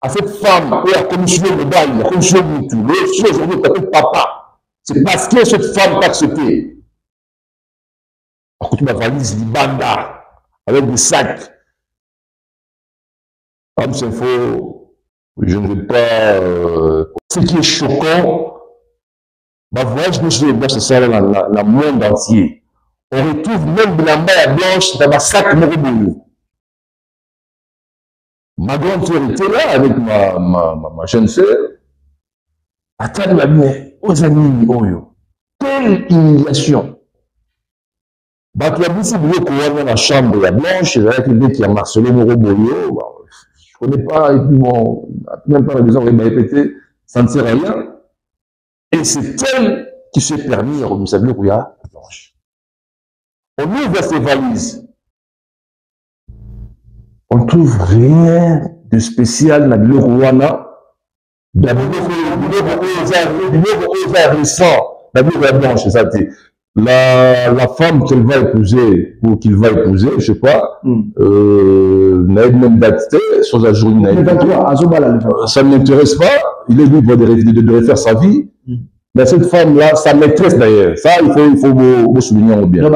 À cette femme, et à la commission de Bail, la commission de tout, le aujourd'hui t'appelle papa. C'est parce que cette femme t'a accepté. Écoute ma valise, Libanda, avec des sacs. Comme c'est faux, je ne veux pas. Ce qui est choquant, ma voyage de chez les Blanches, c'est ça, la monde entier. On retrouve même de la main blanche dans ma sac Moroboyo. Ma grande sœur était là avec ma jeune sœur. Attends, la mienne, aux amis, oyo. Quelle humiliation. Bah, tu as dit, si vous voulez dans la chambre, la blanche, avec le qui a Marcelo Moroboyo, bah, je ne connais pas, et puis bon, même pas la maison, il m'a répété, ça ne sert à rien. Et c'est elle qui s'est permis, vous savez, où il y a la blanche. On ouvre ses valises. On ne trouve rien de spécial dans le Rwanda. Dans le récent, dans le blanche, c'est ça. La femme qu'elle va épouser, ou qu'il va épouser, je sais pas, n'a même date, sans ajourner. Ça ne m'intéresse pas. Il est libre de refaire sa vie. Mais cette femme-là, sa maîtresse d'ailleurs, ça il faut vous souligner bien.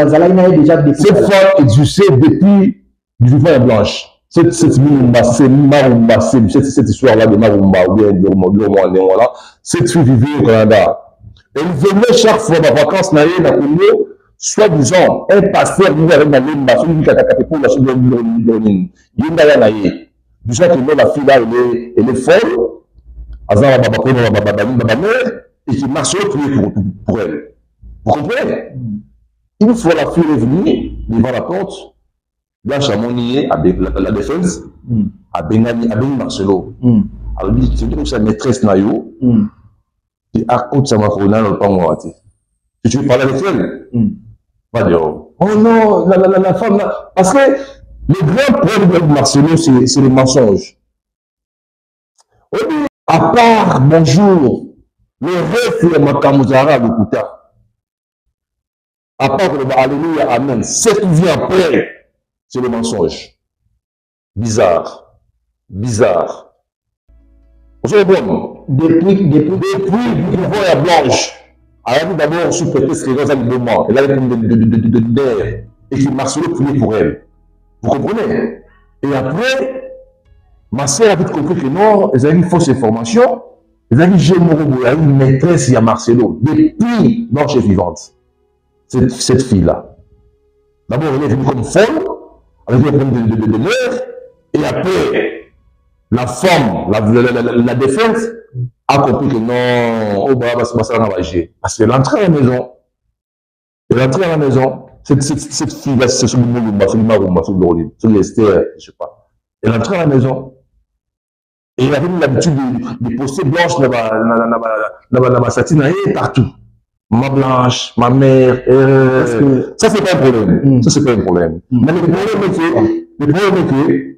Cette femme existait depuis du vivant blanche. Cette histoire-là de Marumba, ou bien de là, cette fille vivait au Canada. Elle venait chaque fois en vacances, dans Congo, soi-disant, un pasteur vivait avec la Limba, celui qui a tapé pour la chose de l'Union. Il y a un du genre que la fille là, elle est folle. Et qui marche pour elle. Vous comprenez? Une fois la fille est venue, devant la porte, Blanche a monié avec la défense, à Benani Marcelo. Alors, il dit que sa maîtresse Nayo, qui a côté sa macrona dans le temps. Si tu veux parler avec elle, pas dire, oh non, la femme là. Parce que le grand problème de Marcelo, c'est le mensonge. À part bonjour, le reste de Makamuzara de Kouta. À part le Alléluia, Amen. Ce qui vient après, c'est le mensonge. Bizarre. Bizarre. Vous savez bon, depuis le pouvoir à Blanche, elle a dit d'abord sous prétexte qu'elle est dans un moment, elle avait de d'air, et qui Marcelo priait pour elle. Vous comprenez? Et après, ma sœur a vite compris que non, elle avait une fausse information. Elle a dit, j'ai une maîtresse, il y a Marcelo, depuis Blanche est vivante. Cette fille-là. D'abord, elle est venue comme folle, avec un problème de mère, et après, la femme, la défense, a compris que non, oh, bah, ça va agir. Parce qu'elle est entrée à la maison. Elle est entrée à la maison. Cette fille-là, c'est sur le Moulumba, sur le Marumba, sur le sur l'Esther, je sais pas. Elle est entrée à la maison. Et il avait l'habitude de poster Blanche dans ma satine partout. Ma Blanche, ma mère. Ça, c'est pas un problème. Ça, c'est pas un problème. Mais le problème est que,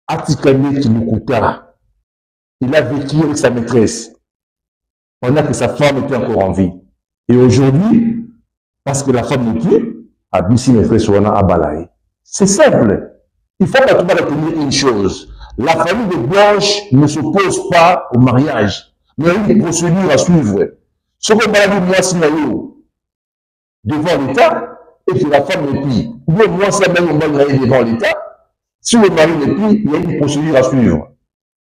Atikane qui nous coûta, il a vécu avec sa maîtresse pendant que sa femme était encore en vie. Et aujourd'hui, parce que la femme n'est plus, Abissi maîtresse Wana à Balaï. C'est simple. Il faut que tu vas retenir une chose. La famille de Blanche ne s'oppose pas au mariage, mais il y a une procédure à suivre. Ce qu'on va dire, moi, c'est devant l'État, et que la femme n'est plus. Ou bien moi, c'est même on va devant l'État. Si le mari n'est plus, il y a une procédure à suivre.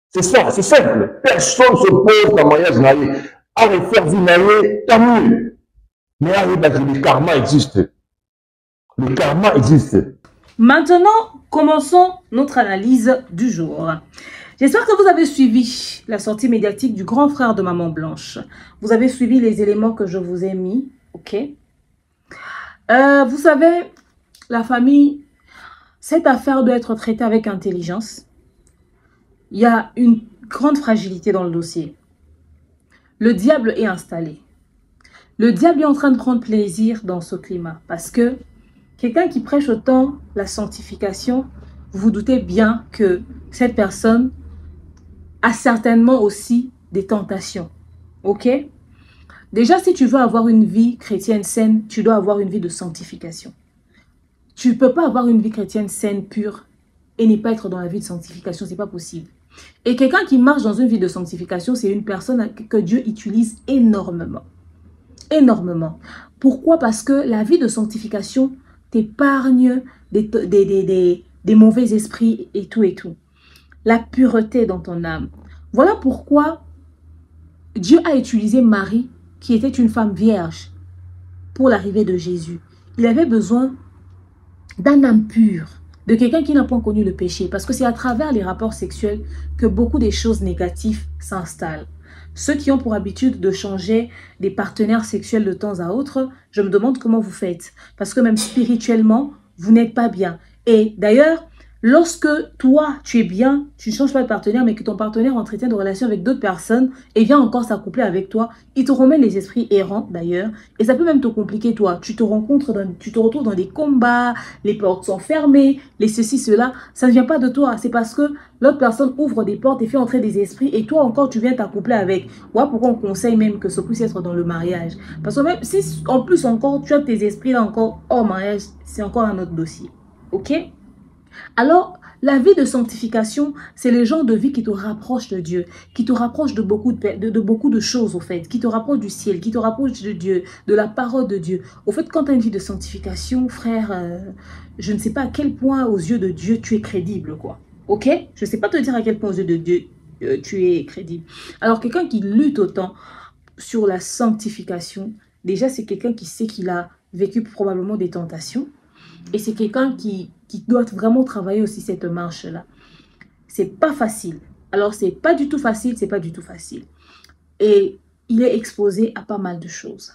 C'est ça, c'est simple. Personne ne s'oppose au mariage marié. À refaire vie mariée, tant mieux. Mais le karma existe. Le karma existe. Maintenant, commençons notre analyse du jour. J'espère que vous avez suivi la sortie médiatique du grand frère de Maman Blanche. Vous avez suivi les éléments que je vous ai mis, ok? Vous savez, la famille, cette affaire doit être traitée avec intelligence. Il y a une grande fragilité dans le dossier. Le diable est installé. Le diable est en train de prendre plaisir dans ce climat parce que quelqu'un qui prêche autant la sanctification, vous vous doutez bien que cette personne a certainement aussi des tentations. Ok? Déjà, si tu veux avoir une vie chrétienne saine, tu dois avoir une vie de sanctification. Tu ne peux pas avoir une vie chrétienne saine, pure, et ne pas être dans la vie de sanctification. Ce n'est pas possible. Et quelqu'un qui marche dans une vie de sanctification, c'est une personne que Dieu utilise énormément. Énormément. Pourquoi? Parce que la vie de sanctification t'épargne des mauvais esprits et tout et tout. La pureté dans ton âme. Voilà pourquoi Dieu a utilisé Marie, qui était une femme vierge, pour l'arrivée de Jésus. Il avait besoin d'un âme pur, de quelqu'un qui n'a pas connu le péché. Parce que c'est à travers les rapports sexuels que beaucoup de choses négatives s'installent. Ceux qui ont pour habitude de changer des partenaires sexuels de temps à autre, je me demande comment vous faites. Parce que même spirituellement, vous n'êtes pas bien. Et d'ailleurs, lorsque toi, tu es bien, tu ne changes pas de partenaire, mais que ton partenaire entretient des relations avec d'autres personnes et vient encore s'accoupler avec toi, il te remet les esprits errants d'ailleurs. Et ça peut même te compliquer toi. Tu te retrouves dans des combats, les portes sont fermées, les ceci, cela. Ça ne vient pas de toi. C'est parce que l'autre personne ouvre des portes et fait entrer des esprits et toi encore, tu viens t'accoupler avec. Voilà pourquoi on conseille même que ce puisse être dans le mariage. Parce que même si en plus encore, tu as tes esprits là encore hors mariage, c'est encore un autre dossier. Ok? Alors, la vie de sanctification, c'est le genre de vie qui te rapproche de Dieu, qui te rapproche de beaucoup de choses, au fait, qui te rapproche du ciel, qui te rapproche de Dieu, de la parole de Dieu. Au fait, quand tu as une vie de sanctification, frère, je ne sais pas à quel point aux yeux de Dieu tu es crédible, quoi. Ok? Je ne sais pas te dire à quel point aux yeux de Dieu tu es crédible. Alors, quelqu'un qui lutte autant sur la sanctification, déjà, c'est quelqu'un qui sait qu'il a vécu probablement des tentations. Et c'est quelqu'un qui doit vraiment travailler aussi cette marche-là. C'est pas facile. Alors, c'est pas du tout facile, c'est pas du tout facile. Et il est exposé à pas mal de choses.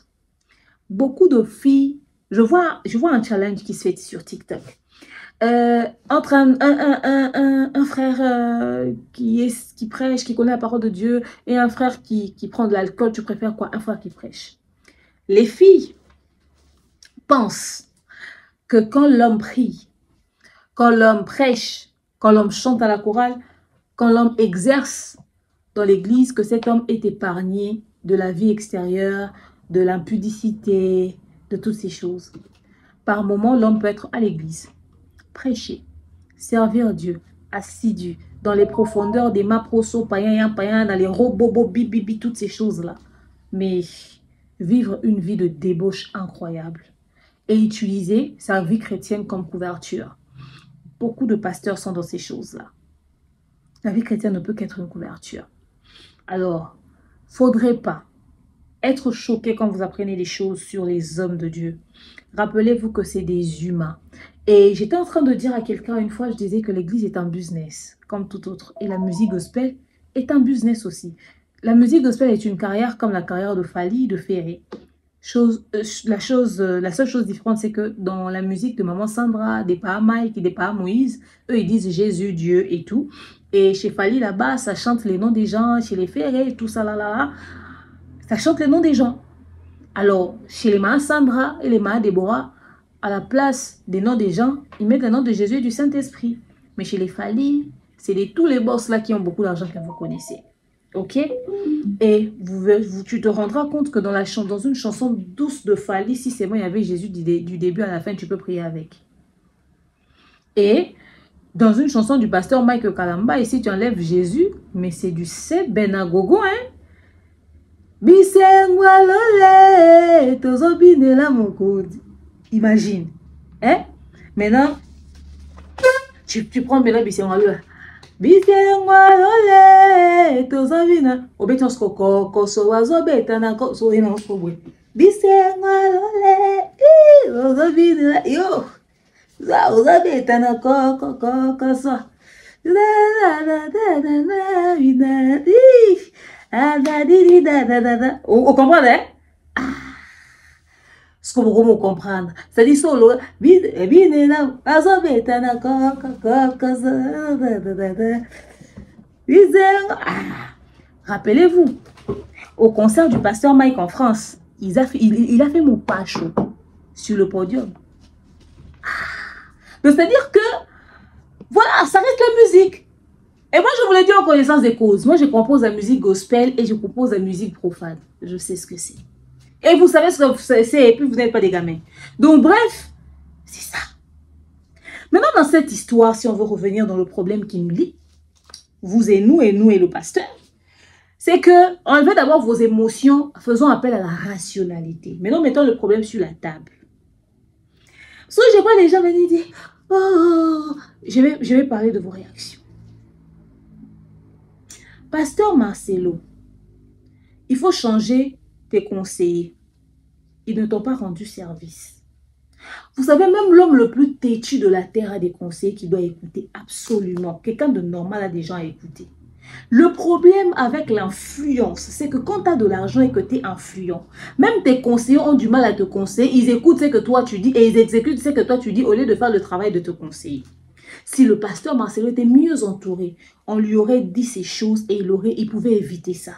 Beaucoup de filles, je vois un challenge qui se fait sur TikTok. Entre un frère qui prêche, qui connaît la parole de Dieu, et un frère qui prend de l'alcool, tu préfères quoi? Un frère qui prêche. Les filles pensent que quand l'homme prie, quand l'homme prêche, quand l'homme chante à la chorale, quand l'homme exerce dans l'église, que cet homme est épargné de la vie extérieure, de l'impudicité, de toutes ces choses. Par moments, l'homme peut être à l'église, prêcher, servir Dieu, assidu, dans les profondeurs des maproso, païens, dans les robobo, bibi, toutes ces choses-là. Mais vivre une vie de débauche incroyable. Et utiliser sa vie chrétienne comme couverture. Beaucoup de pasteurs sont dans ces choses-là. La vie chrétienne ne peut qu'être une couverture. Alors, faudrait pas être choqué quand vous apprenez des choses sur les hommes de Dieu. Rappelez-vous que c'est des humains. Et j'étais en train de dire à quelqu'un une fois, je disais que l'église est un business, comme tout autre. Et la musique gospel est un business aussi. La musique gospel est une carrière comme la carrière de Fally, de Ferré. La seule chose différente, c'est que dans la musique de Maman Sandra, des pas Mike, des pas Moïse, eux ils disent Jésus, Dieu et tout. Et chez Fally là-bas, ça chante les noms des gens, chez les Ferré, tout ça là, ça chante les noms des gens. Alors, chez les Maman Sandra et les Maman Déborah, à la place des noms des gens, ils mettent le nom de Jésus et du Saint-Esprit. Mais chez les Fally, c'est tous les boss là qui ont beaucoup d'argent que vous connaissez. Ok? Et tu te rendras compte que dans une chanson douce de Fally, si c'est moi, il y avait Jésus du début à la fin, tu peux prier avec. Et dans une chanson du pasteur Mike Kalamba, ici tu enlèves Jésus, mais c'est du Seb Benagogo, hein? Imagine. Hein? Maintenant, tu prends le Bissengwalole. Bissengwalole, tozobina. Obetos koko, so wazobeta na so ina osobwe. Bissengwalole, tozobina. Yo. Uzobeta na koko so. Vous comprenez? Ce que vous comprendre. C'est-à-dire solo. Rappelez-vous, au concert du pasteur Mike en France, il a fait mon pacho sur le podium. Donc, c'est-à-dire que, voilà, ça reste la musique. Et moi, je vous l'ai dit en connaissance des causes. Moi, je compose la musique gospel et je compose la musique profane. Je sais ce que c'est. Et vous savez ce que c'est, et puis vous n'êtes pas des gamins. Donc, bref, c'est ça. Maintenant, dans cette histoire, si on veut revenir dans le problème qui nous lie, vous et nous et le pasteur, c'est que enlevez d'abord vos émotions, faisons appel à la rationalité. Maintenant, mettons le problème sur la table. Parce que je vois les gens venir dire, oh, je vais parler de vos réactions. Pasteur Marcelo, il faut changer tes conseillers. Ils ne t'ont pas rendu service. Vous savez, même l'homme le plus têtu de la terre a des conseillers qu'il doit écouter absolument. Quelqu'un de normal a des gens à écouter. Le problème avec l'influence, c'est que quand tu as de l'argent et que tu es influent, même tes conseillers ont du mal à te conseiller. Ils écoutent ce que toi tu dis et ils exécutent ce que toi tu dis au lieu de faire le travail de te conseiller. Si le pasteur Marcelo était mieux entouré, on lui aurait dit ces choses et il pouvait éviter ça.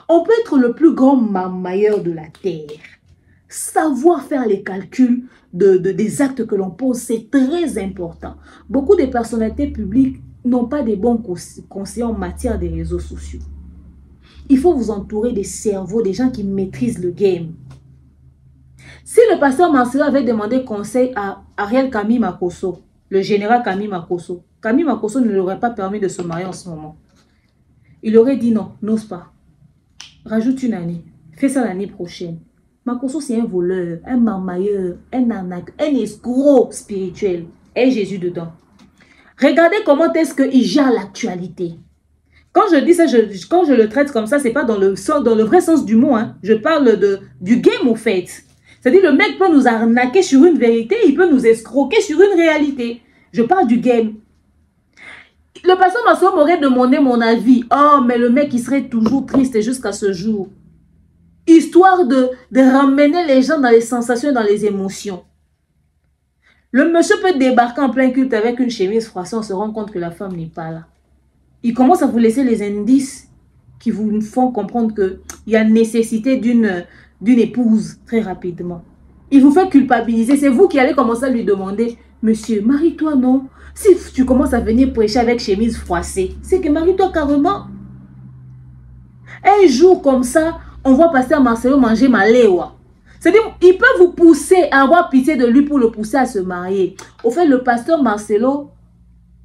On peut être le plus grand marmailleur de la terre. Savoir faire les calculs des actes que l'on pose, c'est très important. Beaucoup de personnalités publiques n'ont pas de bons conseillers en matière des réseaux sociaux. Il faut vous entourer des cerveaux, des gens qui maîtrisent le game. Si le pasteur Marcelo avait demandé conseil à Ariel Camille Makosso, le général Camille Makosso ne lui aurait pas permis de se marier en ce moment. Il aurait dit non, n'ose pas. Rajoute une année, fais ça l'année prochaine. Makosso, c'est un voleur, un marmailleur, un arnaque, un escroc spirituel. Et Jésus dedans. Regardez comment est-ce qu'il gère l'actualité. Quand je dis ça, quand je le traite comme ça, c'est pas dans le vrai sens du mot. Hein. Je parle du game au fait. C'est-à-dire le mec peut nous arnaquer sur une vérité, il peut nous escroquer sur une réalité. Je parle du game. Le pasteur Marcelo m'aurait demandé mon avis. Oh, mais le mec, il serait toujours triste jusqu'à ce jour. Histoire de ramener les gens dans les sensations et dans les émotions. Le monsieur peut débarquer en plein culte avec une chemise froissée, on se rend compte que la femme n'est pas là. Il commence à vous laisser les indices qui vous font comprendre qu'il y a nécessité d'une épouse très rapidement. Il vous fait culpabiliser. C'est vous qui allez commencer à lui demander, monsieur, marie-toi non? Si tu commences à venir prêcher avec chemise froissée, c'est que marie-toi carrément. Un jour comme ça, on voit pasteur Marcelo manger maléwa. C'est-à-dire, il peut vous pousser à avoir pitié de lui pour le pousser à se marier. Au fait, le pasteur Marcelo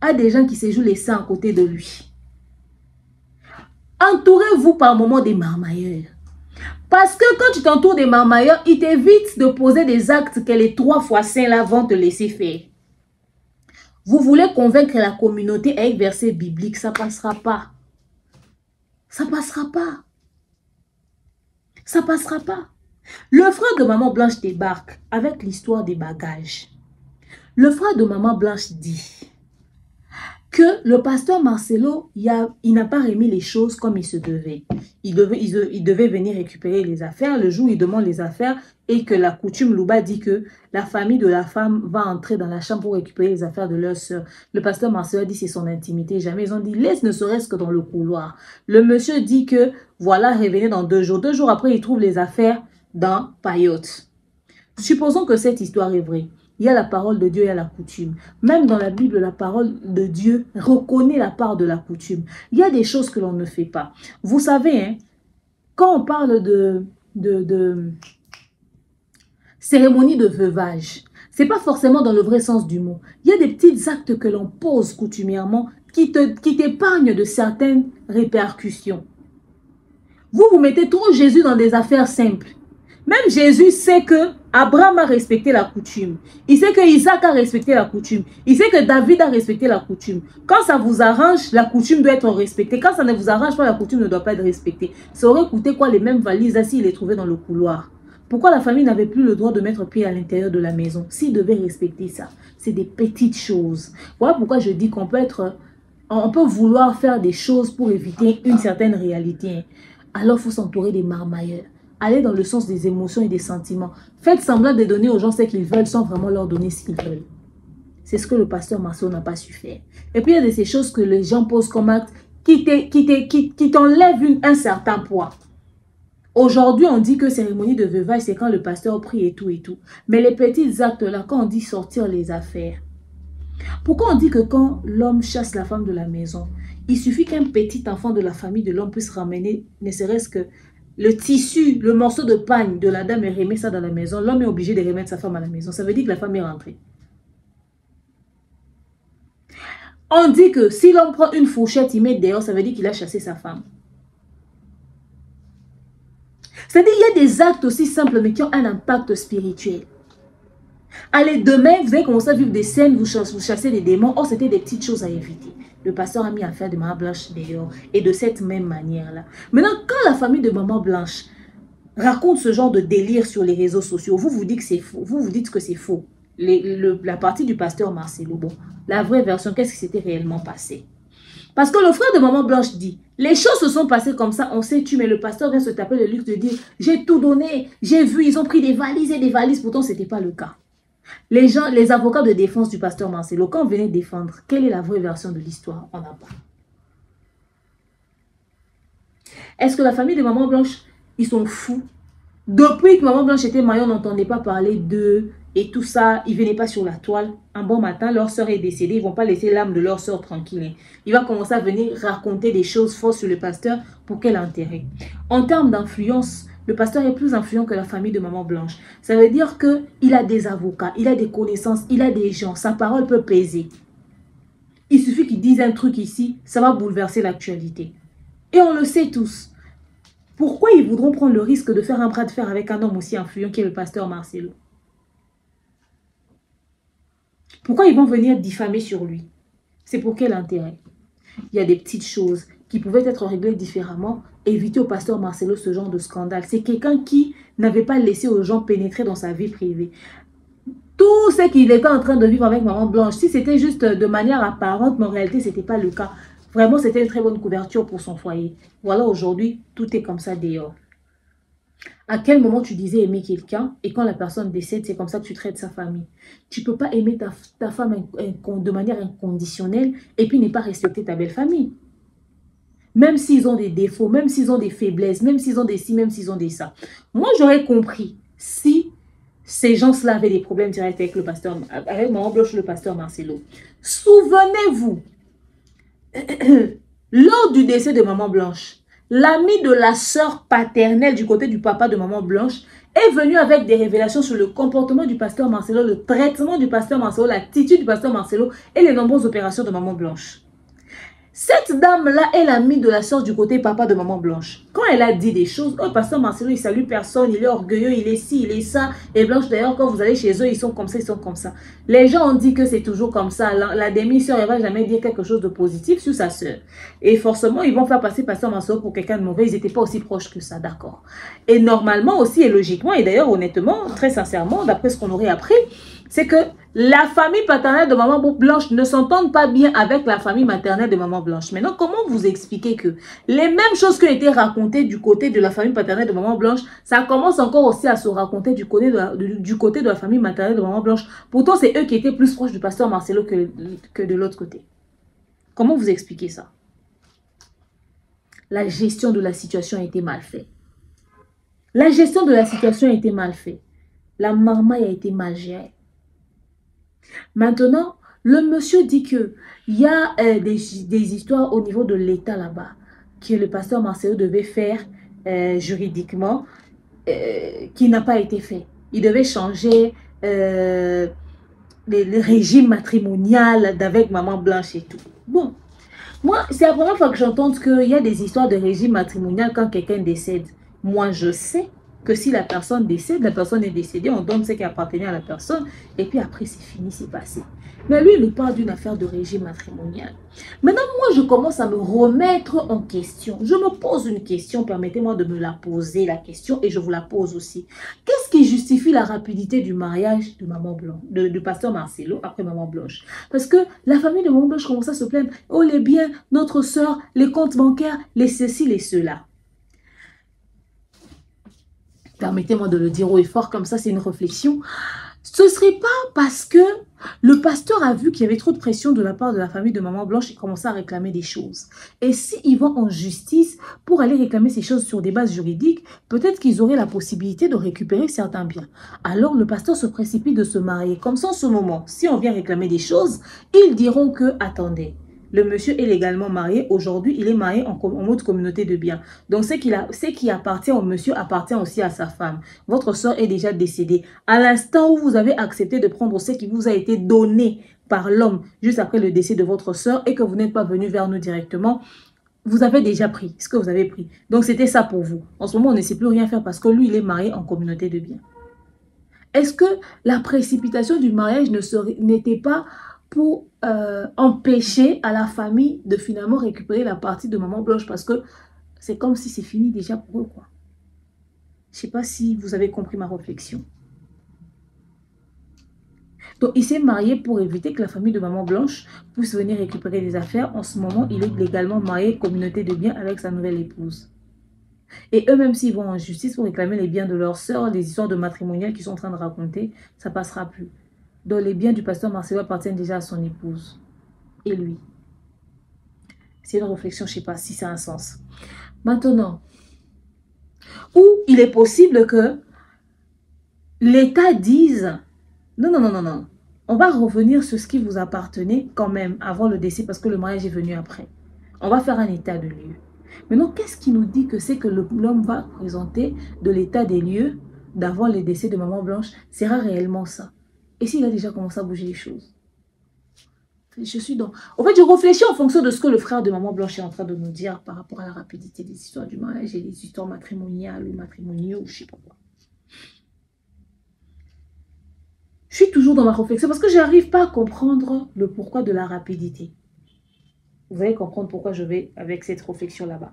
a des gens qui se jouent les seins à côté de lui. Entourez-vous par moments des marmailleurs. Parce que quand tu t'entoures des marmailleurs, ils t'évitent de poser des actes que les 3 fois saints là vont te laisser faire. Vous voulez convaincre la communauté avec versets bibliques, ça ne passera pas. Ça ne passera pas. Ça ne passera pas. Le frère de maman Blanche débarque avec l'histoire des bagages. Le frère de maman Blanche dit que le pasteur Marcelo, il n'a pas remis les choses comme il se devait. Il devait venir récupérer les affaires. Le jour où il demande les affaires et que la coutume Louba dit que la famille de la femme va entrer dans la chambre pour récupérer les affaires de leur soeur. Le pasteur Marcelo dit c'est son intimité. Jamais ils ont dit laisse ne serait-ce que dans le couloir. Le monsieur dit que voilà, revenez dans 2 jours. 2 jours après, il trouve les affaires dans Payotte. Supposons que cette histoire est vraie. Il y a la parole de Dieu et la coutume. Même dans la Bible, la parole de Dieu reconnaît la part de la coutume. Il y a des choses que l'on ne fait pas. Vous savez, hein, quand on parle de cérémonie de veuvage, ce n'est pas forcément dans le vrai sens du mot. Il y a des petits actes que l'on pose coutumièrement qui t'épargnent de certaines répercussions. Vous mettez trop Jésus dans des affaires simples. Même Jésus sait que Abraham a respecté la coutume. Il sait que Isaac a respecté la coutume. Il sait que David a respecté la coutume. Quand ça vous arrange, la coutume doit être respectée. Quand ça ne vous arrange pas, la coutume ne doit pas être respectée. Ça aurait coûté quoi les mêmes valises là s'il les trouvait dans le couloir? Pourquoi la famille n'avait plus le droit de mettre pied à l'intérieur de la maison? S'il devait respecter ça, c'est des petites choses. Voilà pourquoi je dis qu'on peut être on peut vouloir faire des choses pour éviter une certaine réalité. Alors, il faut s'entourer des marmailleurs. Allez dans le sens des émotions et des sentiments. Faites semblant de donner aux gens ce qu'ils veulent sans vraiment leur donner ce qu'ils veulent. C'est ce que le pasteur Marceau n'a pas su faire. Et puis, il y a de ces choses que les gens posent comme acte qui t'enlèvent un certain poids. Aujourd'hui, on dit que cérémonie de veuvage, c'est quand le pasteur prie et tout et tout. Mais les petits actes là, quand on dit sortir les affaires, pourquoi on dit que quand l'homme chasse la femme de la maison, il suffit qu'un petit enfant de la famille de l'homme puisse ramener, ne serait-ce que le tissu, le morceau de pagne de la dame et remettre ça dans la maison, l'homme est obligé de remettre sa femme à la maison. Ça veut dire que la femme est rentrée. On dit que si l'homme prend une fourchette, il met dehors, ça veut dire qu'il a chassé sa femme. C'est-à-dire qu'il y a des actes aussi simples, mais qui ont un impact spirituel. Allez, demain, vous allez commencer à vivre des scènes, vous chassez des démons. Oh, c'était des petites choses à éviter. Le pasteur a mis à faire de Maman Blanche dehors. Et de cette même manière-là. Maintenant, quand la famille de Maman Blanche raconte ce genre de délire sur les réseaux sociaux, vous vous dites que c'est faux. Vous dites que c'est faux. La partie du pasteur Marcelo, bon, la vraie version, qu'est-ce qui s'était réellement passé? Parce que le frère de Maman Blanche dit, les choses se sont passées comme ça, on sait tu, mais le pasteur vient se taper le luxe de dire, j'ai tout donné, j'ai vu, ils ont pris des valises et des valises, pourtant ce n'était pas le cas. Les avocats de défense du pasteur Marcelo, quand on venait défendre, quelle est la vraie version de l'histoire? On n'a pas. Est-ce que la famille de Maman Blanche, ils sont fous? Depuis que Maman Blanche était mariée, on n'entendait pas parler d'eux et tout ça. Ils ne venaient pas sur la toile. Un bon matin, leur soeur est décédée. Ils ne vont pas laisser l'âme de leur soeur tranquille. Il va commencer à venir raconter des choses fausses sur le pasteur. Pour quel intérêt? En termes d'influence, le pasteur est plus influent que la famille de Maman Blanche. Ça veut dire qu'il a des avocats, il a des connaissances, il a des gens. Sa parole peut peser. Il suffit qu'il dise un truc ici, ça va bouleverser l'actualité. Et on le sait tous. Pourquoi ils voudront prendre le risque de faire un bras de fer avec un homme aussi influent qui est le pasteur Marcelo? Pourquoi ils vont venir diffamer sur lui? C'est pour quel intérêt? Il y a des petites choses qui pouvaient être réglées différemment. Éviter au pasteur Marcelo ce genre de scandale. C'est quelqu'un qui n'avait pas laissé aux gens pénétrer dans sa vie privée. Tout ce qu'il était en train de vivre avec Maman Blanche, si c'était juste de manière apparente, mais en réalité, ce n'était pas le cas. Vraiment, c'était une très bonne couverture pour son foyer. Voilà, aujourd'hui, tout est comme ça dehors. À quel moment tu disais aimer quelqu'un et quand la personne décède, c'est comme ça que tu traites sa famille. Tu ne peux pas aimer ta femme de manière inconditionnelle et puis ne pas respecter ta belle famille. Même s'ils ont des défauts, même s'ils ont des faiblesses, même s'ils ont des ci, même s'ils ont des ça. Moi, j'aurais compris si ces gens-là avaient des problèmes directs avec le pasteur, avec Maman Blanche, le pasteur Marcelo. Souvenez-vous, lors du décès de Maman Blanche, l'ami de la sœur paternelle du côté du papa de Maman Blanche est venu avec des révélations sur le comportement du pasteur Marcelo, le traitement du pasteur Marcelo, l'attitude du pasteur Marcelo et les nombreuses opérations de Maman Blanche. Cette dame-là est l'amie de la sœur du côté papa de Maman Blanche. Quand elle a dit des choses, oh, pasteur Marcelo, il salue personne, il est orgueilleux, il est ci, il est ça. Et Blanche, d'ailleurs, quand vous allez chez eux, ils sont comme ça, ils sont comme ça. Les gens ont dit que c'est toujours comme ça. La demi-sœur, elle ne va jamais dire quelque chose de positif sur sa sœur. Et forcément, ils vont faire passer pasteur Marcelo pour quelqu'un de mauvais. Ils n'étaient pas aussi proches que ça, d'accord. Et normalement aussi, et logiquement, et d'ailleurs, honnêtement, très sincèrement, d'après ce qu'on aurait appris, c'est que la famille paternelle de Maman Blanche ne s'entende pas bien avec la famille maternelle de Maman Blanche. Maintenant, comment vous expliquer que les mêmes choses qui ont été racontées du côté de la famille paternelle de Maman Blanche, ça commence encore aussi à se raconter du côté de la famille maternelle de Maman Blanche. Pourtant, c'est eux qui étaient plus proches du pasteur Marcelo que de l'autre côté. Comment vous expliquez ça? La gestion de la situation a été mal faite. La gestion de la situation a été mal faite. La marmaille a été mal gérée. Maintenant, le monsieur dit qu'il y a des histoires au niveau de l'État là-bas que le pasteur Marcelo devait faire juridiquement qui n'a pas été fait. Il devait changer le régime matrimonial d'avec Maman Blanche et tout. Bon, moi, c'est la première fois que j'entends qu'il y a des histoires de régime matrimonial quand quelqu'un décède. Moi, je sais que si la personne décède, la personne est décédée, on donne ce qui appartenait à la personne, et puis après c'est fini, c'est passé. Mais lui, il nous parle d'une affaire de régime matrimonial. Maintenant, moi, je commence à me remettre en question. Je me pose une question, permettez-moi de me la poser, la question, et je vous la pose aussi. Qu'est-ce qui justifie la rapidité du mariage de Maman Blanche, du pasteur Marcelo après Maman Blanche? Parce que la famille de Maman Blanche commence à se plaindre. Oh, les biens, notre soeur, les comptes bancaires, les ceci, les cela. Permettez-moi de le dire haut et fort, comme ça, c'est une réflexion. Ce ne serait pas parce que le pasteur a vu qu'il y avait trop de pression de la part de la famille de Maman Blanche et commençait à réclamer des choses. Et s'ils vont en justice pour aller réclamer ces choses sur des bases juridiques, peut-être qu'ils auraient la possibilité de récupérer certains biens. Alors le pasteur se précipite de se marier. Comme ça, en ce moment, si on vient réclamer des choses, ils diront que, attendez, le monsieur est légalement marié. Aujourd'hui, il est marié en mode communauté de biens. Donc, ce qui appartient au monsieur appartient aussi à sa femme. Votre soeur est déjà décédée. À l'instant où vous avez accepté de prendre ce qui vous a été donné par l'homme juste après le décès de votre soeur et que vous n'êtes pas venu vers nous directement, vous avez déjà pris ce que vous avez pris. Donc, c'était ça pour vous. En ce moment, on ne sait plus rien faire parce que lui, il est marié en communauté de biens. Est-ce que la précipitation du mariage n'était pas pour empêcher à la famille de finalement récupérer la partie de Maman Blanche parce que c'est comme si c'est fini déjà pour eux, quoi. Je ne sais pas si vous avez compris ma réflexion. Donc, il s'est marié pour éviter que la famille de Maman Blanche puisse venir récupérer des affaires. En ce moment, il est légalement marié, communauté de biens avec sa nouvelle épouse. Et eux, même s'ils vont en justice pour réclamer les biens de leur sœur, les histoires de matrimonial qu'ils sont en train de raconter, ça ne passera plus. Donc les biens du pasteur Marcelo appartiennent déjà à son épouse et lui. C'est une réflexion, je ne sais pas si ça a un sens. Maintenant, où il est possible que l'État dise non, non, non, non, non, on va revenir sur ce qui vous appartenait quand même avant le décès parce que le mariage est venu après. On va faire un état de lieux. Maintenant, qu'est-ce qui nous dit que c'est que l'homme va présenter de l'état des lieux d'avant le décès de Maman Blanche? Sera réellement ça? Et s'il a déjà commencé à bouger les choses? Je suis dans... En fait, je réfléchis en fonction de ce que le frère de Maman Blanche est en train de nous dire par rapport à la rapidité des histoires du mariage et des histoires matrimoniales ou matrimoniaux ou je ne sais pas quoi. Je suis toujours dans ma réflexion parce que je n'arrive pas à comprendre le pourquoi de la rapidité. Vous allez comprendre pourquoi je vais avec cette réflexion là-bas.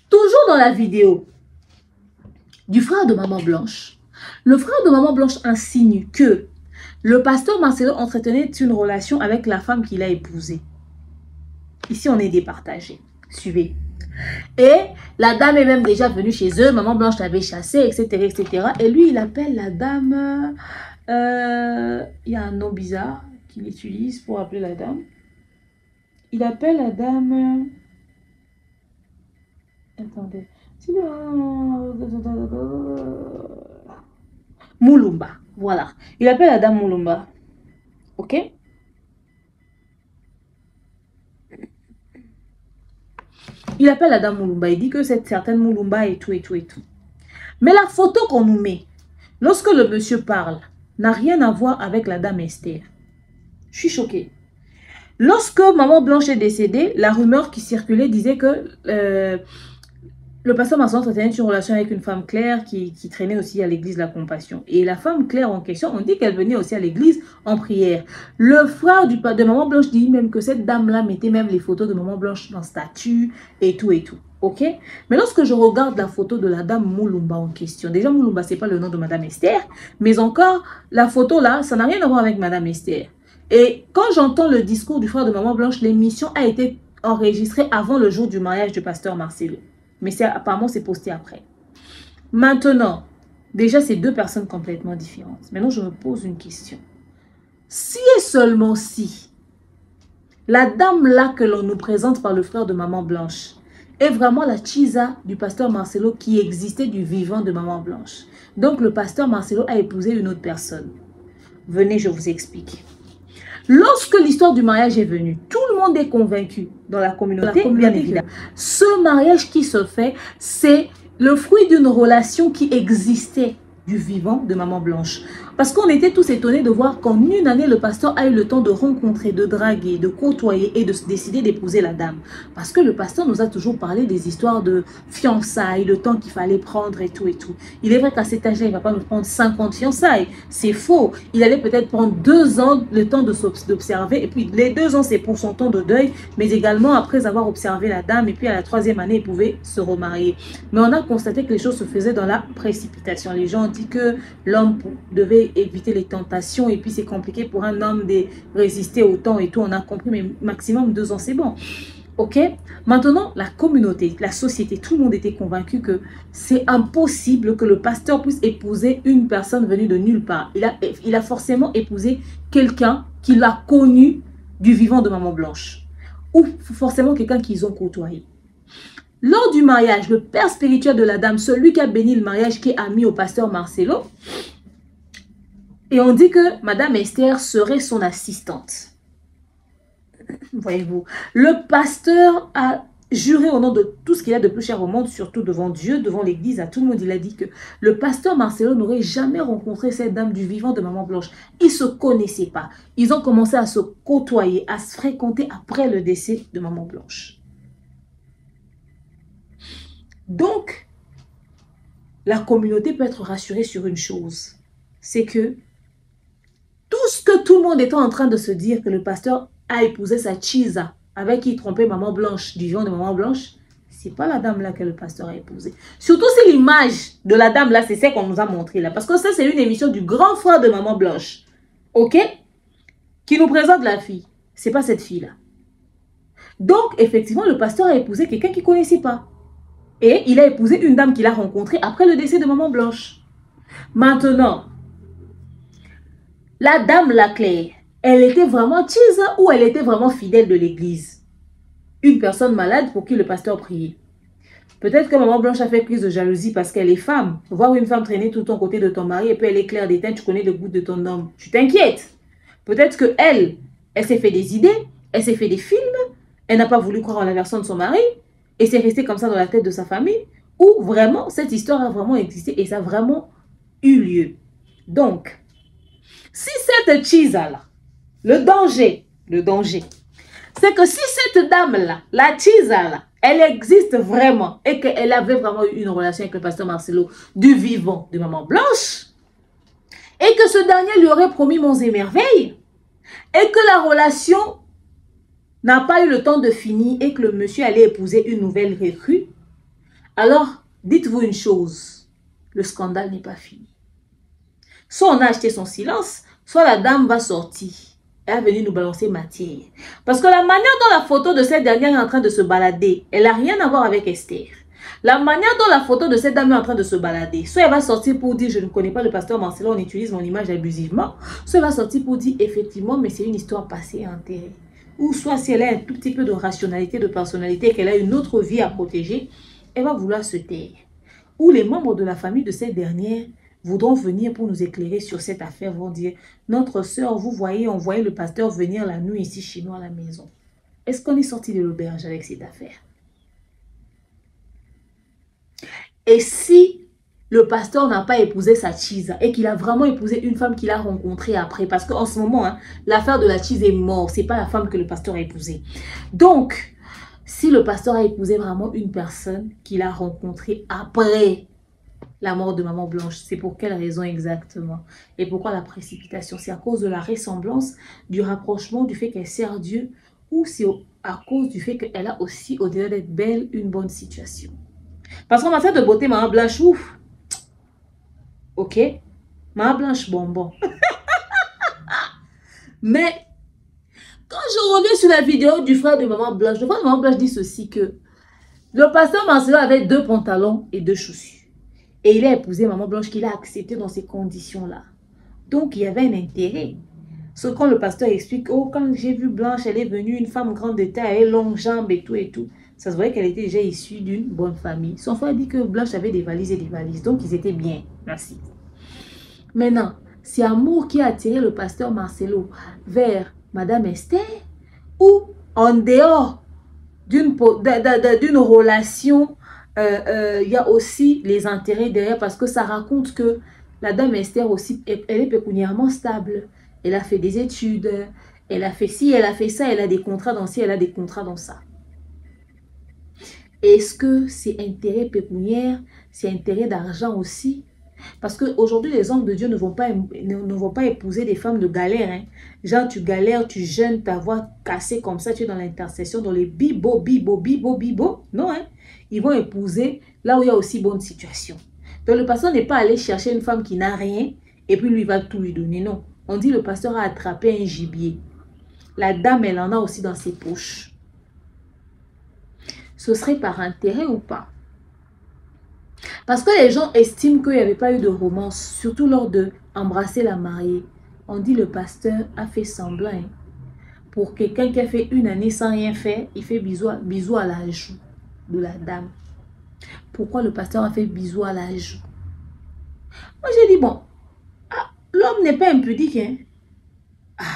Toujours dans la vidéo du frère de Maman Blanche, le frère de Maman Blanche insinue que le pasteur Marcelo entretenait une relation avec la femme qu'il a épousée. Ici, on est départagé. Suivez. Et la dame est même déjà venue chez eux. Maman Blanche l'avait chassée, etc., etc. Et lui, il appelle la dame... il y a un nom bizarre qu'il utilise pour appeler la dame. Il appelle la dame... Attendez. Mulumba. Voilà. Il appelle la dame Mulumba. Ok? Il appelle la dame Mulumba. Il dit que cette certaine Mulumba et tout, et tout, et tout. Mais la photo qu'on nous met, lorsque le monsieur parle, n'a rien à voir avec la dame Esther. Je suis choquée. Lorsque Maman Blanche est décédée, la rumeur qui circulait disait que le pasteur Marcelo entretenait une relation avec une femme Claire qui traînait aussi à l'église de la Compassion. Et la femme Claire en question, on dit qu'elle venait aussi à l'église en prière. Le frère de Maman Blanche dit même que cette dame-là mettait même les photos de Maman Blanche dans statue et tout et tout. Ok? Mais lorsque je regarde la photo de la dame Mulumba en question, déjà Mulumba, ce n'est pas le nom de Madame Esther, mais encore, la photo là, ça n'a rien à voir avec Madame Esther. Et quand j'entends le discours du frère de Maman Blanche, l'émission a été enregistrée avant le jour du mariage du pasteur Marcelo. Mais apparemment, c'est posté après. Maintenant, déjà, c'est deux personnes complètement différentes. Maintenant, je me pose une question. Si et seulement si, la dame là que l'on nous présente par le frère de Maman Blanche est vraiment la Chisa du pasteur Marcelo qui existait du vivant de Maman Blanche. Donc, le pasteur Marcelo a épousé une autre personne. Venez, je vous explique. Lorsque l'histoire du mariage est venue, tout le monde est convaincu dans la communauté, bien évidemment. Ce mariage qui se fait, c'est le fruit d'une relation qui existait du vivant de Maman Blanche. Parce qu'on était tous étonnés de voir qu'en une année, le pasteur a eu le temps de rencontrer, de draguer, de côtoyer et de décider d'épouser la dame. Parce que le pasteur nous a toujours parlé des histoires de fiançailles, le temps qu'il fallait prendre et tout et tout. Il est vrai qu'à cet âge-là, il ne va pas nous prendre 50 fiançailles. C'est faux. Il allait peut-être prendre 2 ans le temps d'observer. Et puis les 2 ans, c'est pour son temps de deuil. Mais également, après avoir observé la dame, et puis à la 3e année, il pouvait se remarier. Mais on a constaté que les choses se faisaient dans la précipitation. Les gens ont dit que l'homme devait éviter les tentations. Et puis c'est compliqué pour un homme de résister au temps et tout. On a compris, mais maximum 2 ans, c'est bon. Ok? Maintenant, la communauté, la société, tout le monde était convaincu que c'est impossible que le pasteur puisse épouser une personne venue de nulle part. Il a forcément épousé quelqu'un qu'il a connu du vivant de Maman Blanche. Ou forcément quelqu'un qu'ils ont côtoyé. Lors du mariage, le père spirituel de la dame, celui qui a béni le mariage, qui est ami au pasteur Marcelo, et on dit que Madame Esther serait son assistante. Voyez-vous, le pasteur a juré au nom de tout ce qu'il a de plus cher au monde, surtout devant Dieu, devant l'église, à tout le monde. Il a dit que le pasteur Marcelo n'aurait jamais rencontré cette dame du vivant de Maman Blanche. Ils ne se connaissaient pas. Ils ont commencé à se côtoyer, à se fréquenter après le décès de Maman Blanche. Donc, la communauté peut être rassurée sur une chose. C'est que tout ce que tout le monde était en train de se dire, que le pasteur a épousé sa Chisa, avec qui il trompait Maman Blanche, du vivant de Maman Blanche, c'est pas la dame là que le pasteur a épousée. Surtout c'est l'image de la dame là, c'est celle qu'on nous a montré là. Parce que ça c'est une émission du grand frère de Maman Blanche. Ok? Qui nous présente la fille. C'est pas cette fille là. Donc effectivement le pasteur a épousé quelqu'un qu'il ne connaissait pas. Et il a épousé une dame qu'il a rencontrée après le décès de Maman Blanche. Maintenant, la dame Laclaire, elle était vraiment Chisa ou elle était vraiment fidèle de l'église? Une personne malade pour qui le pasteur priait. Peut-être que Maman Blanche a fait crise de jalousie parce qu'elle est femme. Voir une femme traîner tout le temps côté de ton mari et puis elle est claire des teintes, tu connais le goût de ton homme. Tu t'inquiètes. Peut-être qu'elle s'est fait des idées, elle s'est fait des films, elle n'a pas voulu croire en la version de son mari et c'est resté comme ça dans la tête de sa famille. Ou vraiment, cette histoire a vraiment existé et ça a vraiment eu lieu. Donc, si cette Chisa-là, le danger, c'est que si cette dame-là, la Chisa-là, elle existe vraiment et qu'elle avait vraiment eu une relation avec le pasteur Marcelo du vivant de Maman Blanche et que ce dernier lui aurait promis monts et merveilles et que la relation n'a pas eu le temps de finir et que le monsieur allait épouser une nouvelle recrue, alors dites-vous une chose, le scandale n'est pas fini. Soit on a acheté son silence, soit la dame va sortir. Elle est venue nous balancer matière. Parce que la manière dont la photo de cette dernière est en train de se balader, elle n'a rien à voir avec Esther. La manière dont la photo de cette dame est en train de se balader, soit elle va sortir pour dire, je ne connais pas le pasteur Marcelo, on utilise mon image abusivement. Soit elle va sortir pour dire, effectivement, mais c'est une histoire passée et enterrée. Ou soit si elle a un tout petit peu de rationalité, de personnalité, qu'elle a une autre vie à protéger, elle va vouloir se taire. Ou les membres de la famille de cette dernière voudront venir pour nous éclairer sur cette affaire, vont dire, notre soeur, vous voyez, on voyait le pasteur venir la nuit ici chez nous à la maison. Est-ce qu'on est sorti de l'auberge avec cette affaire? Et si le pasteur n'a pas épousé sa Chisa et qu'il a vraiment épousé une femme qu'il a rencontrée après, parce qu'en ce moment, hein, l'affaire de la Chisa est morte, c'est pas la femme que le pasteur a épousée. Donc, si le pasteur a épousé vraiment une personne qu'il a rencontrée après la mort de Maman Blanche, c'est pour quelle raison exactement? Et pourquoi la précipitation? C'est à cause de la ressemblance, du rapprochement, du fait qu'elle sert Dieu, ou c'est à cause du fait qu'elle a aussi, au-delà d'être belle, une bonne situation? Parce qu'en matière de beauté, Maman Blanche, ouf. Ok? Maman Blanche, bonbon. Mais, quand je reviens sur la vidéo du frère de Maman Blanche, le frère de Maman Blanche dit ceci que le pasteur Marcelo avait 2 pantalons et 2 chaussures. Et il a épousé Maman Blanche qu'il a accepté dans ces conditions-là. Donc, il y avait un intérêt. Sauf quand le pasteur explique, oh, quand j'ai vu Blanche, elle est venue, une femme grande de taille, elle longues jambes et tout. Ça se voyait qu'elle était déjà issue d'une bonne famille. Son frère dit que Blanche avait des valises et des valises. Donc, ils étaient bien. Merci. Maintenant, c'est amour qui a attiré le pasteur Marcelo vers Madame Esther ou en dehors d'une relation, il y a aussi les intérêts derrière parce que ça raconte que La dame Esther aussi, elle est pécuniairement stable. Elle a fait des études, elle a fait ci, elle a fait ça, elle a des contrats dans ci, elle a des contrats dans ça. Est-ce que c'est intérêt pécuniaire, c'est intérêt d'argent aussi? Parce qu'aujourd'hui, les hommes de Dieu ne vont pas épouser des femmes de galère. Hein. Genre, tu galères, tu jeûnes, ta voix cassée comme ça, tu es dans l'intercession, dans les bibo. Non, hein. Ils vont épouser là où il y a aussi bonne situation. Donc, le pasteur n'est pas allé chercher une femme qui n'a rien et puis lui va tout lui donner. Non. On dit le pasteur a attrapé un gibier. La dame, elle en a aussi dans ses poches. Ce serait par intérêt ou pas? Parce que les gens estiment qu'il n'y avait pas eu de romance, surtout lors de embrasser la mariée. On dit le pasteur a fait semblant. Hein. Pour quelqu'un qui a fait une année sans rien faire, il fait bisou à la joue de la dame. Pourquoi le pasteur a fait bisou à la joue? Moi j'ai dit bon, l'homme n'est pas impudique. Hein?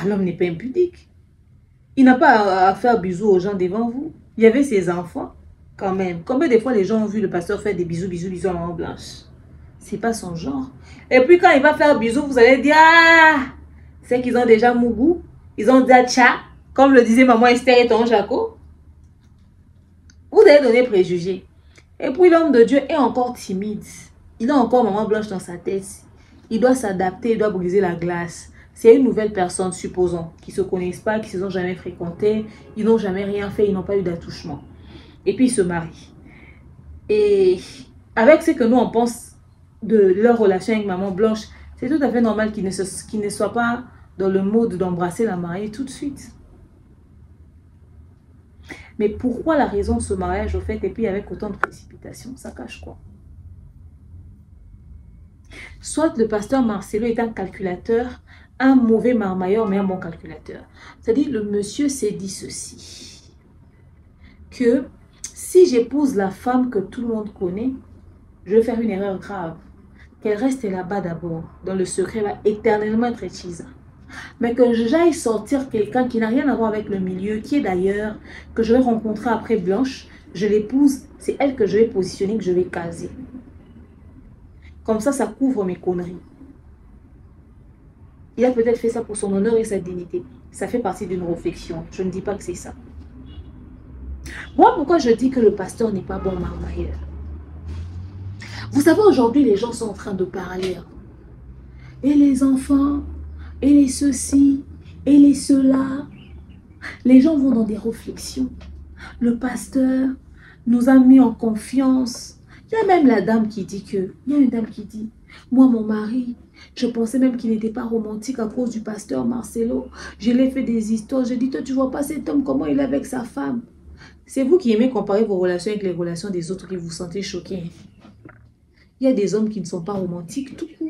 L'homme n'est pas impudique. Il n'a pas à faire bisou aux gens devant vous. Il y avait ses enfants. Quand même. Combien de fois les gens ont vu le pasteur faire des bisous à maman blanche? C'est pas son genre. Et puis quand il va faire bisous, vous allez dire, c'est qu'ils ont déjà mougou. Ils ont déjà tcha. Comme le disait maman Esther et ton Jaco. Vous allez donner préjugés. Et puis l'homme de Dieu est encore timide. Il a encore maman blanche dans sa tête. Il doit s'adapter, il doit briser la glace. C'est une nouvelle personne, supposons, qui ne se connaissent pas, qui ne se sont jamais fréquentés. Ils n'ont jamais rien fait, ils n'ont pas eu d'attouchement. Et puis ils se marient. Et avec ce que nous on pense de leur relation avec maman blanche, c'est tout à fait normal qu'ils ne soient pas dans le mode d'embrasser la mariée tout de suite. Mais pourquoi la raison de ce mariage au fait et puis avec autant de précipitation? Ça cache quoi? Soit le pasteur Marcelo est un calculateur, un mauvais marmailleur mais un bon calculateur. C'est-à-dire le monsieur s'est dit ceci, que si j'épouse la femme que tout le monde connaît, je vais faire une erreur grave. Qu'elle reste là-bas d'abord, dans le secret, va éternellement être étisa. Mais que j'aille sortir quelqu'un qui n'a rien à voir avec le milieu, qui est d'ailleurs, que je vais rencontrer après Blanche, je l'épouse, c'est elle que je vais positionner, que je vais caser. Comme ça couvre mes conneries. Il a peut-être fait ça pour son honneur et sa dignité. Ça fait partie d'une réflexion. Je ne dis pas que c'est ça. Moi, pourquoi je dis que le pasteur n'est pas bon marmailleur? Vous savez, aujourd'hui, les gens sont en train de parler. Et les enfants, et les ceci, et les cela. Les gens vont dans des réflexions. Le pasteur nous a mis en confiance. Il y a même la dame qui dit que... Il y a une dame qui dit, moi, mon mari, je pensais même qu'il n'était pas romantique à cause du pasteur Marcelo. Je l'ai fait des histoires. Je dis, toi, tu vois pas cet homme, comment il est avec sa femme. C'est vous qui aimez comparer vos relations avec les relations des autres qui vous sentez choqués. Il y a des hommes qui ne sont pas romantiques tout court.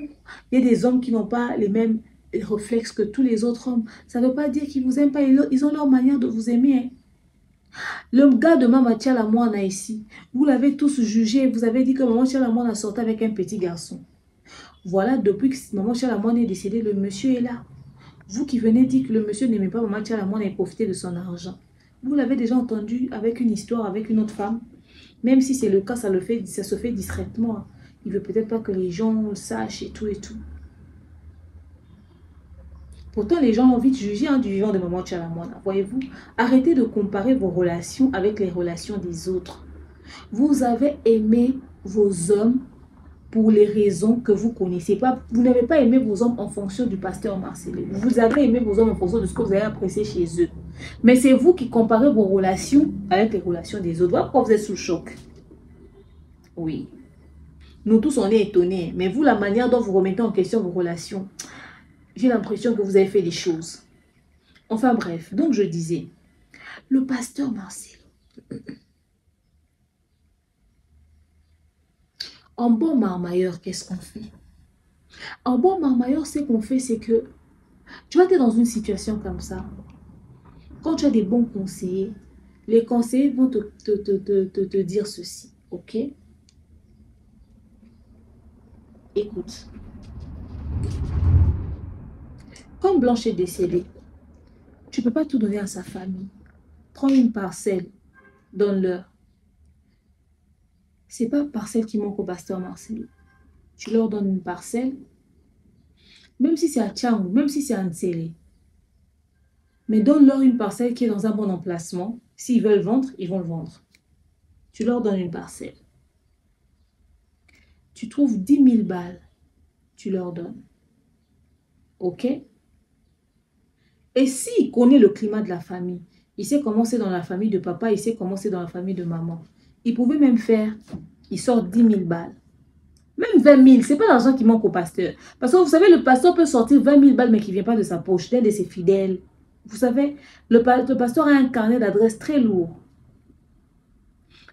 Il y a des hommes qui n'ont pas les mêmes réflexes que tous les autres hommes. Ça ne veut pas dire qu'ils ne vous aiment pas. Ils ont leur manière de vous aimer. Le gars de Mama Tchalamouana ici, vous l'avez tous jugé. Vous avez dit que Maman Tchalamouana sortait avec un petit garçon. Voilà, depuis que Maman Tchalamouana est décédée, le monsieur est là. Vous qui venez dire que le monsieur n'aimait pas Maman Tchalamouana et profiter de son argent. Vous l'avez déjà entendu avec une histoire, avec une autre femme. Même si c'est le cas, ça se fait discrètement. Il ne veut peut-être pas que les gens le sachent et tout et tout. Pourtant, les gens ont envie de juger du vivant de Maman Tchalamouana. Voyez-vous, arrêtez de comparer vos relations avec les relations des autres. Vous avez aimé vos hommes pour les raisons que vous connaissez pas. Vous n'avez pas aimé vos hommes en fonction du pasteur Marcelo. Vous avez aimé vos hommes en fonction de ce que vous avez apprécié chez eux. Mais c'est vous qui comparez vos relations avec les relations des autres. Voilà pourquoi vous êtes sous le choc. Oui. Nous tous, on est étonnés. Mais vous, la manière dont vous remettez en question vos relations, j'ai l'impression que vous avez fait des choses. Enfin bref, donc je disais, le pasteur Marcelo, en bon marmailleur, qu'est-ce qu'on fait? En bon marmailleur, ce qu'on fait, c'est que tu vas être dans une situation comme ça. Quand tu as des bons conseillers, les conseillers vont te dire ceci, ok? Écoute. Quand Blanche est décédée, tu ne peux pas tout donner à sa famille. Prends une parcelle, donne-leur. Ce n'est pas une parcelle qui manque au pasteur Marcelo. Tu leur donnes une parcelle même si c'est à Tchangou, même si c'est à Ntsele. Mais donne-leur une parcelle qui est dans un bon emplacement. S'ils veulent vendre, ils vont le vendre. Tu leur donnes une parcelle. Tu trouves 10 000 balles. Tu leur donnes. OK? Et s'il connaît le climat de la famille, il sait comment c'est dans la famille de papa, il sait comment c'est dans la famille de maman. Il pouvait même faire, il sort 10 000 balles. Même 20 000, ce n'est pas l'argent qui manque au pasteur. Parce que vous savez, le pasteur peut sortir 20 000 balles, mais qui ne vient pas de sa poche, d'un de ses fidèles. Vous savez, le pasteur a un carnet d'adresses très lourd.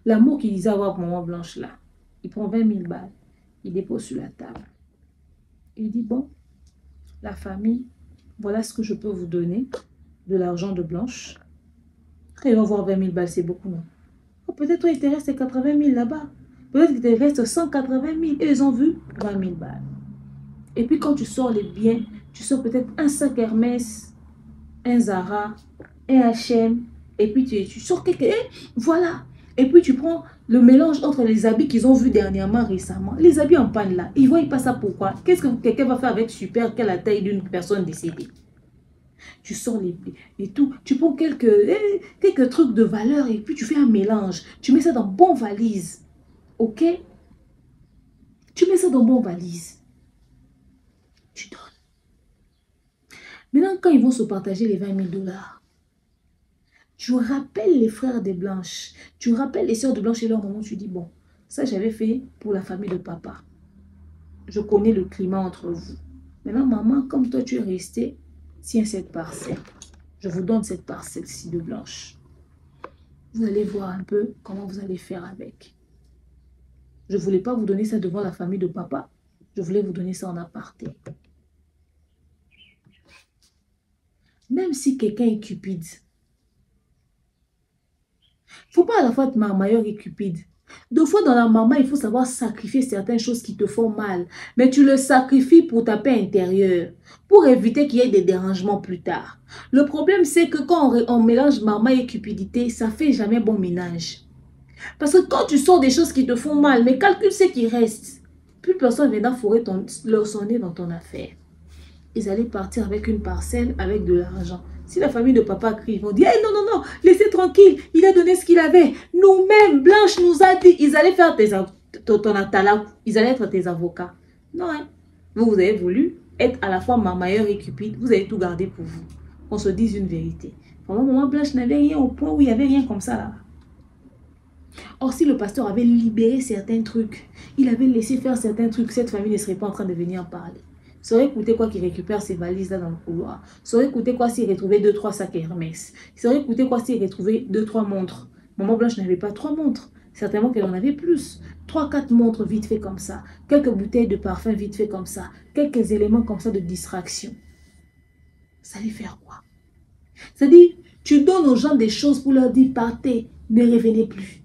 L'amour qu'il disait avoir pour Maman Blanche là, il prend 20 000 balles, il dépose sur la table. Il dit, bon, la famille, voilà ce que je peux vous donner, de l'argent de Blanche. Après, il va voir 20 000 balles, c'est beaucoup, non? Oh, peut-être qu'il te reste 80 000 là-bas. Peut-être qu'il te reste 180 000. Et ils ont vu 20 000 balles. Et puis quand tu sors les biens, tu sors peut-être un sac Hermès, un Zara, un H&M. Et puis tu sors quelque... voilà. Et puis tu prends le mélange entre les habits qu'ils ont vus dernièrement, récemment. Les habits en panne là. Ils voient pas ça pourquoi. Qu'est-ce que quelqu'un va faire avec super, quelle la taille d'une personne décédée? Tu sors les et tout. Tu prends quelques trucs de valeur et puis tu fais un mélange. Tu mets ça dans bonne valise. OK? Tu mets ça dans bonne valise. Tu donnes. Maintenant, quand ils vont se partager les 20 000 $, tu rappelles les frères des Blanches. Tu rappelles les sœurs de Blanche et leur maman. Tu dis, bon, ça j'avais fait pour la famille de papa. Je connais le climat entre vous. Maintenant, maman, comme toi tu es restée, tiens cette parcelle. Je vous donne cette parcelle-ci de Blanche. Vous allez voir un peu comment vous allez faire avec. Je ne voulais pas vous donner ça devant la famille de papa. Je voulais vous donner ça en aparté. Même si quelqu'un est cupide, il ne faut pas à la fois être marmailleur et cupide. Deux fois dans la maman, il faut savoir sacrifier certaines choses qui te font mal. Mais tu le sacrifies pour ta paix intérieure. Pour éviter qu'il y ait des dérangements plus tard. Le problème, c'est que quand on mélange maman et cupidité, ça ne fait jamais bon ménage. Parce que quand tu sors des choses qui te font mal, mais calcule ce qui reste. Plus personne viendra fourrer son nez dans ton affaire. Ils allaient partir avec une parcelle, avec de l'argent. Si la famille de papa crie, ils vont dire, hey, non, non, non, laissez tranquille, il a donné ce qu'il avait. Nous-mêmes, Blanche nous a dit, ils allaient faire ton atala, ils allaient être tes avocats. Non, hein. Vous avez voulu être à la fois marmailleur et cupide, vous avez tout gardé pour vous. On se dise une vérité. Maman Blanche n'avait rien au point où il n'y avait rien comme ça là. Or, si le pasteur avait libéré certains trucs, il avait laissé faire certains trucs, cette famille ne serait pas en train de venir en parler. Ça aurait coûté quoi qu'il récupère ses valises là dans le couloir? Ça aurait coûté quoi s'il retrouvait 2-3 sacs Hermès? Ça aurait coûté quoi s'il retrouvait 2-3 montres? Maman Blanche n'avait pas 3 montres. Certainement qu'elle en avait plus. 3-4 montres vite fait comme ça. Quelques bouteilles de parfum vite fait comme ça. Quelques éléments comme ça de distraction. Ça allait faire quoi? C'est-à-dire, tu donnes aux gens des choses pour leur dire partez, ne revenez plus.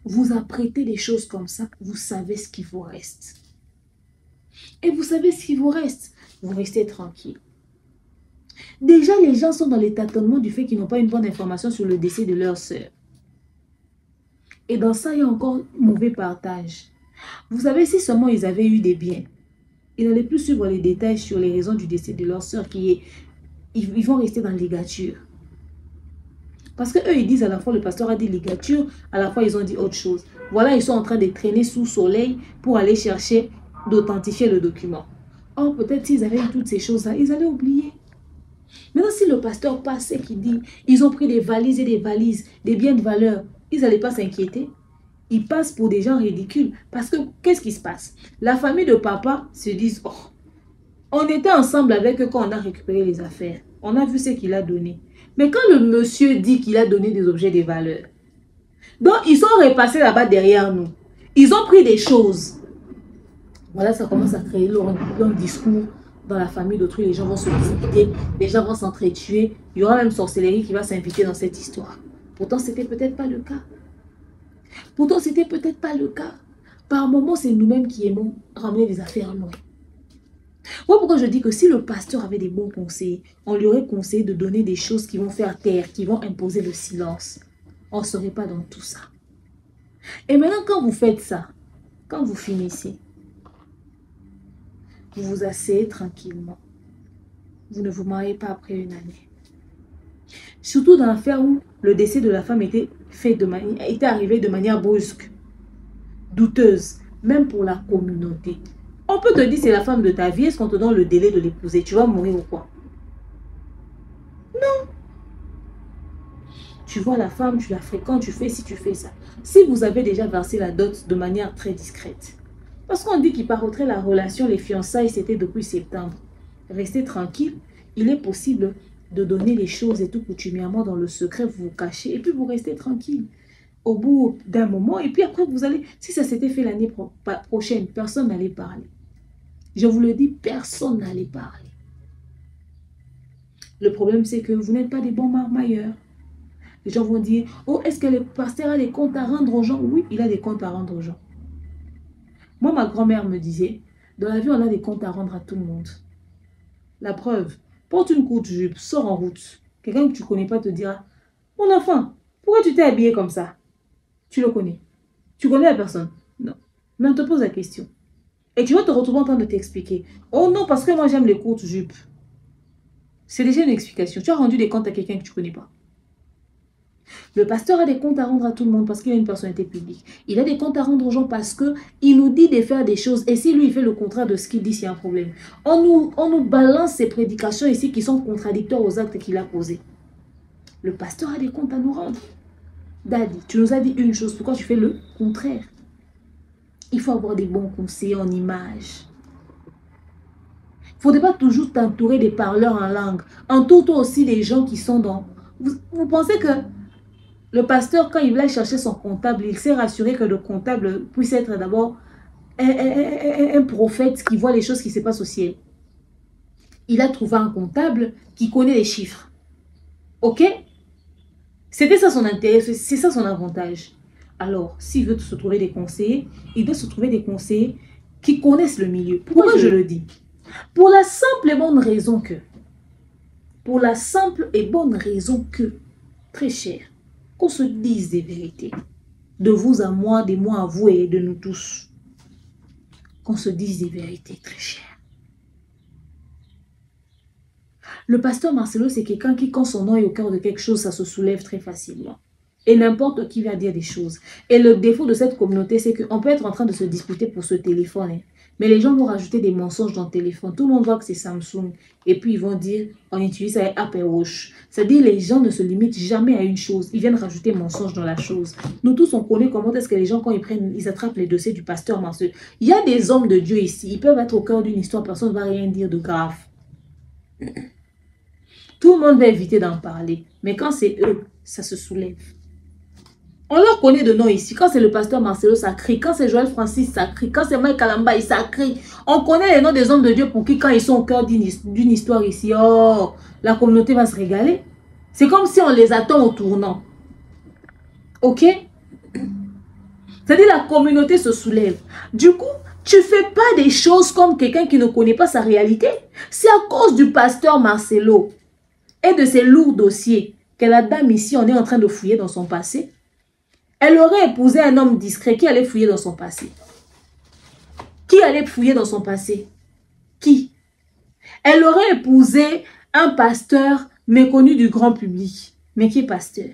Vous apprêtez des choses comme ça, vous savez ce qu'il vous reste. Et vous savez ce qu'il vous reste. Vous restez tranquille. Déjà, les gens sont dans les tâtonnements du fait qu'ils n'ont pas une bonne information sur le décès de leur sœur. Et dans ça, il y a encore mauvais partage. Vous savez, si seulement ils avaient eu des biens, ils n'allaient plus suivre les détails sur les raisons du décès de leur sœur ils vont rester dans ligature. Parce qu'eux, ils disent à la fois, le pasteur a dit ligature, à la fois, ils ont dit autre chose. Voilà, ils sont en train de traîner sous soleil pour aller chercher d'authentifier le document. Or, peut-être s'ils avaient eu toutes ces choses-là, ils allaient oublier. Maintenant, si le pasteur passe et qu'il dit, ils ont pris des valises et des valises, des biens de valeur, ils n'allaient pas s'inquiéter. Ils passent pour des gens ridicules. Parce que, qu'est-ce qui se passe? La famille de papa se dit, oh, on était ensemble avec eux quand on a récupéré les affaires. On a vu ce qu'il a donné. Mais quand le monsieur dit qu'il a donné des objets de valeur, donc ils sont repassés là-bas derrière nous. Ils ont pris des choses. Voilà, ça commence à créer leur discours dans la famille d'autrui. Les gens vont se disputer, les gens vont s'entretuer. Il y aura même sorcellerie qui va s'inviter dans cette histoire. Pourtant, c'était peut-être pas le cas. Pourtant, c'était peut-être pas le cas. Par moments, c'est nous-mêmes qui aimons ramener les affaires loin. Voilà pourquoi je dis que si le pasteur avait des bons conseils, on lui aurait conseillé de donner des choses qui vont faire taire, qui vont imposer le silence. On ne serait pas dans tout ça. Et maintenant, quand vous faites ça, quand vous finissez, vous vous asseyez tranquillement. Vous ne vous mariez pas après une année. Surtout dans l'affaire où le décès de la femme était arrivé de manière brusque, douteuse, même pour la communauté. On peut te dire c'est la femme de ta vie, est-ce qu'on te donne le délai de l'épouser? Tu vas mourir ou quoi? Non. Tu vois la femme, tu la fréquentes, tu fais ci, tu fais ça. Si vous avez déjà versé la dot de manière très discrète, parce qu'on dit qu'il paraîtrait la relation, les fiançailles, c'était depuis septembre. Restez tranquille, il est possible de donner les choses et tout coutumièrement dans le secret, vous vous cachez et puis vous restez tranquille. Au bout d'un moment, et puis après vous allez, si ça s'était fait l'année prochaine, personne n'allait parler. Je vous le dis, personne n'allait parler. Le problème, c'est que vous n'êtes pas des bons marmailleurs. Les gens vont dire, oh, est-ce que le pasteur a des comptes à rendre aux gens? Oui, il a des comptes à rendre aux gens. Moi, ma grand-mère me disait, dans la vie, on a des comptes à rendre à tout le monde. La preuve, porte une courte jupe, sors en route. Quelqu'un que tu ne connais pas te dira, mon enfant, pourquoi tu t'es habillé comme ça? Tu le connais. Tu connais la personne? Non. Mais on te pose la question. Et tu vas te retrouver en train de t'expliquer. Oh non, parce que moi j'aime les courtes jupes. C'est déjà une explication. Tu as rendu des comptes à quelqu'un que tu ne connais pas. Le pasteur a des comptes à rendre à tout le monde parce qu'il a une personnalité publique. Il a des comptes à rendre aux gens parce qu'il nous dit de faire des choses. Et si lui, il fait le contraire de ce qu'il dit, c'est un problème. On nous balance ces prédications ici qui sont contradictoires aux actes qu'il a posés. Le pasteur a des comptes à nous rendre. Daddy, tu nous as dit une chose. Pourquoi tu fais le contraire? Il faut avoir des bons conseillers en image. Il ne faudrait pas toujours t'entourer des parleurs en langue. Entoure-toi aussi des gens qui sont dans... Vous pensez que le pasteur, quand il va chercher son comptable, il s'est rassuré que le comptable puisse être d'abord un prophète qui voit les choses qui se passent au ciel. Il a trouvé un comptable qui connaît les chiffres. Ok? C'était ça son intérêt, c'est ça son avantage. Alors, s'il veut se trouver des conseillers, il doit se trouver des conseillers qui connaissent le milieu. Pourquoi je le dis? Pour la simple et bonne raison que, très cher, qu'on se dise des vérités. De vous à moi, de moi à vous et de nous tous. Qu'on se dise des vérités, très cher. Le pasteur Marcelo, c'est quelqu'un qui, quand son nom est au cœur de quelque chose, ça se soulève très facilement. Et n'importe qui va dire des choses. Et le défaut de cette communauté, c'est qu'on peut être en train de se disputer pour ce téléphone. Hein. Mais les gens vont rajouter des mensonges dans le téléphone. Tout le monde voit que c'est Samsung. Et puis ils vont dire, on utilise avec Apple Watch. C'est-à-dire les gens ne se limitent jamais à une chose. Ils viennent rajouter mensonges dans la chose. Nous tous, on connaît comment est-ce que les gens, quand ils attrapent les dossiers du pasteur Marcelo. Il y a des hommes de Dieu ici. Ils peuvent être au cœur d'une histoire. Personne ne va rien dire de grave. Tout le monde va éviter d'en parler. Mais quand c'est eux, ça se soulève. On leur connaît de nom ici. Quand c'est le pasteur Marcelo, ça crie. Quand c'est Joël Francis, ça crie. Quand c'est Mike Kalamba, ça crie. On connaît les noms des hommes de Dieu pour qui, quand ils sont au cœur d'une histoire ici, oh, la communauté va se régaler. C'est comme si on les attend au tournant. Ok? C'est-à-dire la communauté se soulève. Du coup, tu ne fais pas des choses comme quelqu'un qui ne connaît pas sa réalité. C'est à cause du pasteur Marcelo et de ses lourds dossiers que la dame ici, on est en train de fouiller dans son passé. Elle aurait épousé un homme discret qui allait fouiller dans son passé. Qui allait fouiller dans son passé? Qui? Elle aurait épousé un pasteur méconnu du grand public. Mais qui est pasteur?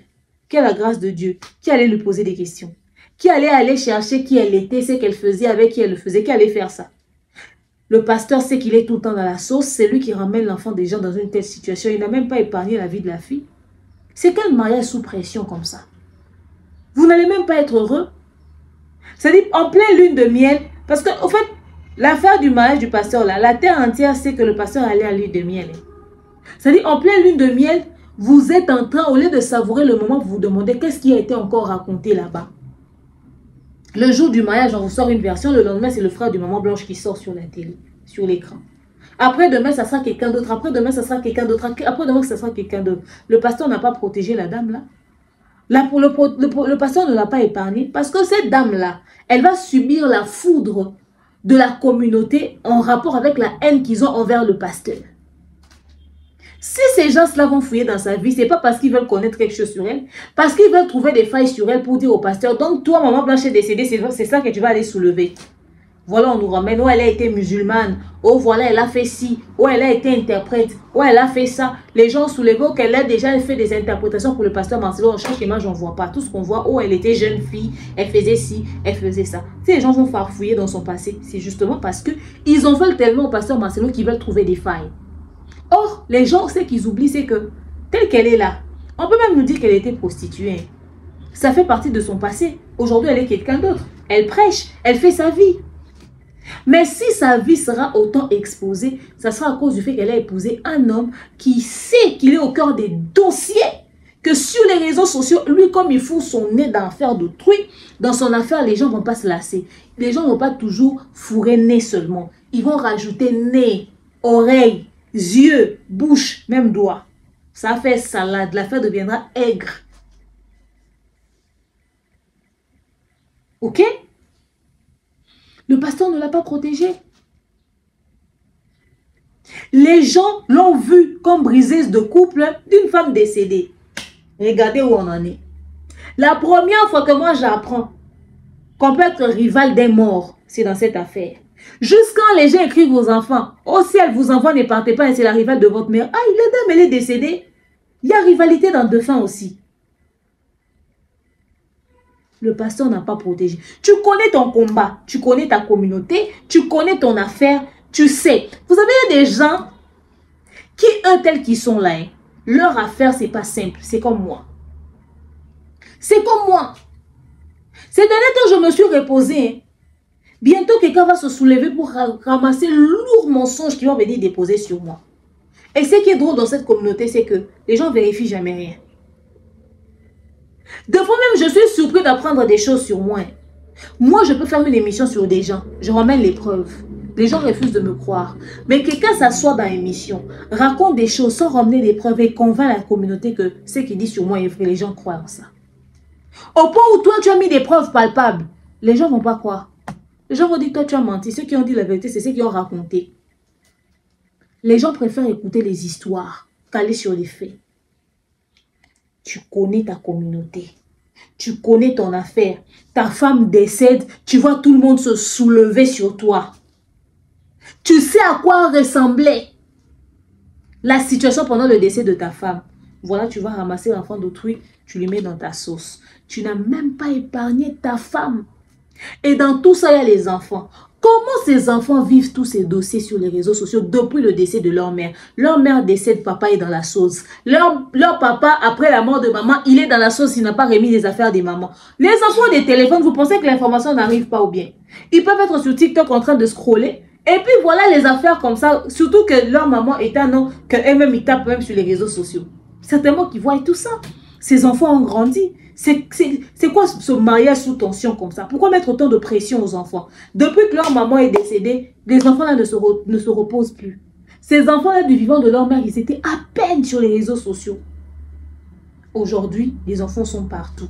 Qui a la grâce de Dieu? Qui allait lui poser des questions? Qui allait aller chercher qui elle était, ce qu'elle faisait, avec qui elle le faisait? Qui allait faire ça? Le pasteur sait qu'il est tout le temps dans la sauce. C'est lui qui ramène l'enfant des gens dans une telle situation. Il n'a même pas épargné la vie de la fille. C'est quel mariage sous pression comme ça? Vous n'allez même pas être heureux. C'est-à-dire, en pleine lune de miel, parce que, au fait, l'affaire du mariage du pasteur, là, la terre entière sait que le pasteur allait à lune de miel. C'est-à-dire, en pleine lune de miel, vous êtes en train, au lieu de savourer le moment, vous vous demandez qu'est-ce qui a été encore raconté là-bas. Le jour du mariage, on vous sort une version, le lendemain, c'est le frère du maman blanche qui sort sur la télé, sur l'écran. Après-demain, ça sera quelqu'un d'autre. Après-demain, ça sera quelqu'un d'autre. Après-demain, ça sera quelqu'un d'autre. Le pasteur n'a pas protégé la dame, là. Là, le pasteur ne l'a pas épargné parce que cette dame-là, elle va subir la foudre de la communauté en rapport avec la haine qu'ils ont envers le pasteur. Si ces gens-là vont fouiller dans sa vie, ce n'est pas parce qu'ils veulent connaître quelque chose sur elle, parce qu'ils veulent trouver des failles sur elle pour dire au pasteur, donc toi, maman blanche est décédée, c'est ça que tu vas aller soulever. Voilà, on nous ramène. Oh, elle a été musulmane. Oh, voilà, elle a fait ci. Oh, elle a été interprète. Oh, elle a fait ça. Les gens soulèvent qu'elle a déjà fait des interprétations pour le pasteur Marcelo. En chaque image, on ne voit pas. Tout ce qu'on voit, oh, elle était jeune fille. Elle faisait ci, elle faisait ça. Si les gens vont farfouiller dans son passé, c'est justement parce qu'ils en veulent tellement au pasteur Marcelo qu'ils veulent trouver des failles. Or, les gens, ce qu'ils oublient, c'est que, telle qu'elle est là, on peut même nous dire qu'elle était prostituée. Ça fait partie de son passé. Aujourd'hui, elle est quelqu'un d'autre. Elle prêche, elle fait sa vie. Mais si sa vie sera autant exposée, ça sera à cause du fait qu'elle a épousé un homme qui sait qu'il est au cœur des dossiers, que sur les réseaux sociaux, lui, comme il fout son nez dans l'affaire d'autrui, dans son affaire, les gens ne vont pas se lasser. Les gens ne vont pas toujours fourrer nez seulement. Ils vont rajouter nez, oreille, yeux, bouche, même doigts. Ça fait salade. L'affaire deviendra aigre. Ok? Le pasteur ne l'a pas protégé. Les gens l'ont vu comme briseuse de couple d'une femme décédée. Regardez où on en est. La première fois que moi j'apprends qu'on peut être rival des morts, c'est dans cette affaire. Jusqu'à les gens écrivent aux enfants, oh si elle vous envoie, ne partez pas, c'est la rivale de votre mère. Ah, la dame, elle est décédée. Il y a rivalité dans deux fins aussi. Le pasteur n'a pas protégé. Tu connais ton combat, tu connais ta communauté, tu connais ton affaire, tu sais. Vous savez, il y a des gens qui, eux, tels qu'ils sont là, hein, leur affaire, c'est pas simple. C'est comme moi. C'est comme moi. Ces derniers temps, je me suis reposée. Hein. Bientôt, quelqu'un va se soulever pour ramasser lourd mensonge qui va venir déposer sur moi. Et ce qui est drôle dans cette communauté, c'est que les gens ne vérifient jamais rien. Des fois même, je suis surpris d'apprendre des choses sur moi. Moi, je peux faire une émission sur des gens. Je ramène les preuves. Les gens refusent de me croire. Mais quelqu'un s'assoit dans l'émission, raconte des choses sans ramener des preuves et convainc la communauté que ce qu'il dit sur moi est vrai. Les gens croient en ça. Au point où toi, tu as mis des preuves palpables, les gens ne vont pas croire. Les gens vont dire que toi, tu as menti. Ceux qui ont dit la vérité, c'est ceux qui ont raconté. Les gens préfèrent écouter les histoires qu'aller sur les faits. Tu connais ta communauté. Tu connais ton affaire. Ta femme décède. Tu vois tout le monde se soulever sur toi. Tu sais à quoi ressemblait la situation pendant le décès de ta femme. Voilà, tu vas ramasser l'enfant d'autrui. Tu le mets dans ta sauce. Tu n'as même pas épargné ta femme. Et dans tout ça, il y a les enfants. Comment ces enfants vivent tous ces dossiers sur les réseaux sociaux depuis le décès de leur mère? Leur mère décède, papa est dans la sauce. Leur papa, après la mort de maman, il est dans la sauce, il n'a pas remis les affaires des mamans. Les enfants des téléphones, vous pensez que l'information n'arrive pas ou bien? Ils peuvent être sur TikTok en train de scroller. Et puis voilà les affaires comme ça, surtout que leur maman est un nom, qu'eux-mêmes ils tapent même sur les réseaux sociaux. Certainement qu'ils voient tout ça. Ces enfants ont grandi. C'est quoi ce mariage sous tension comme ça? Pourquoi mettre autant de pression aux enfants? Depuis que leur maman est décédée, les enfants-là ne se reposent plus. Ces enfants-là du vivant de leur mère, ils étaient à peine sur les réseaux sociaux. Aujourd'hui, les enfants sont partout.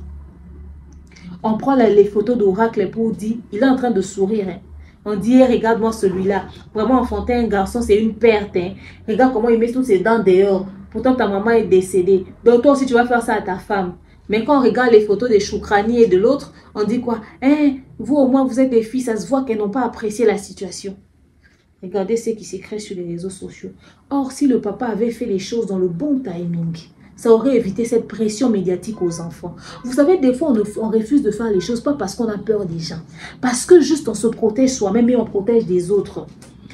On prend les photos d'Oracle pour dire, il est en train de sourire. Hein. On dit, regarde-moi celui-là. Vraiment enfanter un garçon, c'est une perte. Hein. Regarde comment il met toutes ses dents dehors. Pourtant, ta maman est décédée. Donc toi aussi, tu vas faire ça à ta femme. Mais quand on regarde les photos de Choukrani et de l'autre, on dit quoi? Hein, vous au moins, vous êtes des filles, ça se voit qu'elles n'ont pas apprécié la situation. Regardez ce qui s'écrit sur les réseaux sociaux. Or, si le papa avait fait les choses dans le bon timing, ça aurait évité cette pression médiatique aux enfants. Vous savez, des fois, on refuse de faire les choses, pas parce qu'on a peur des gens. Parce que juste on se protège soi-même et on protège des autres.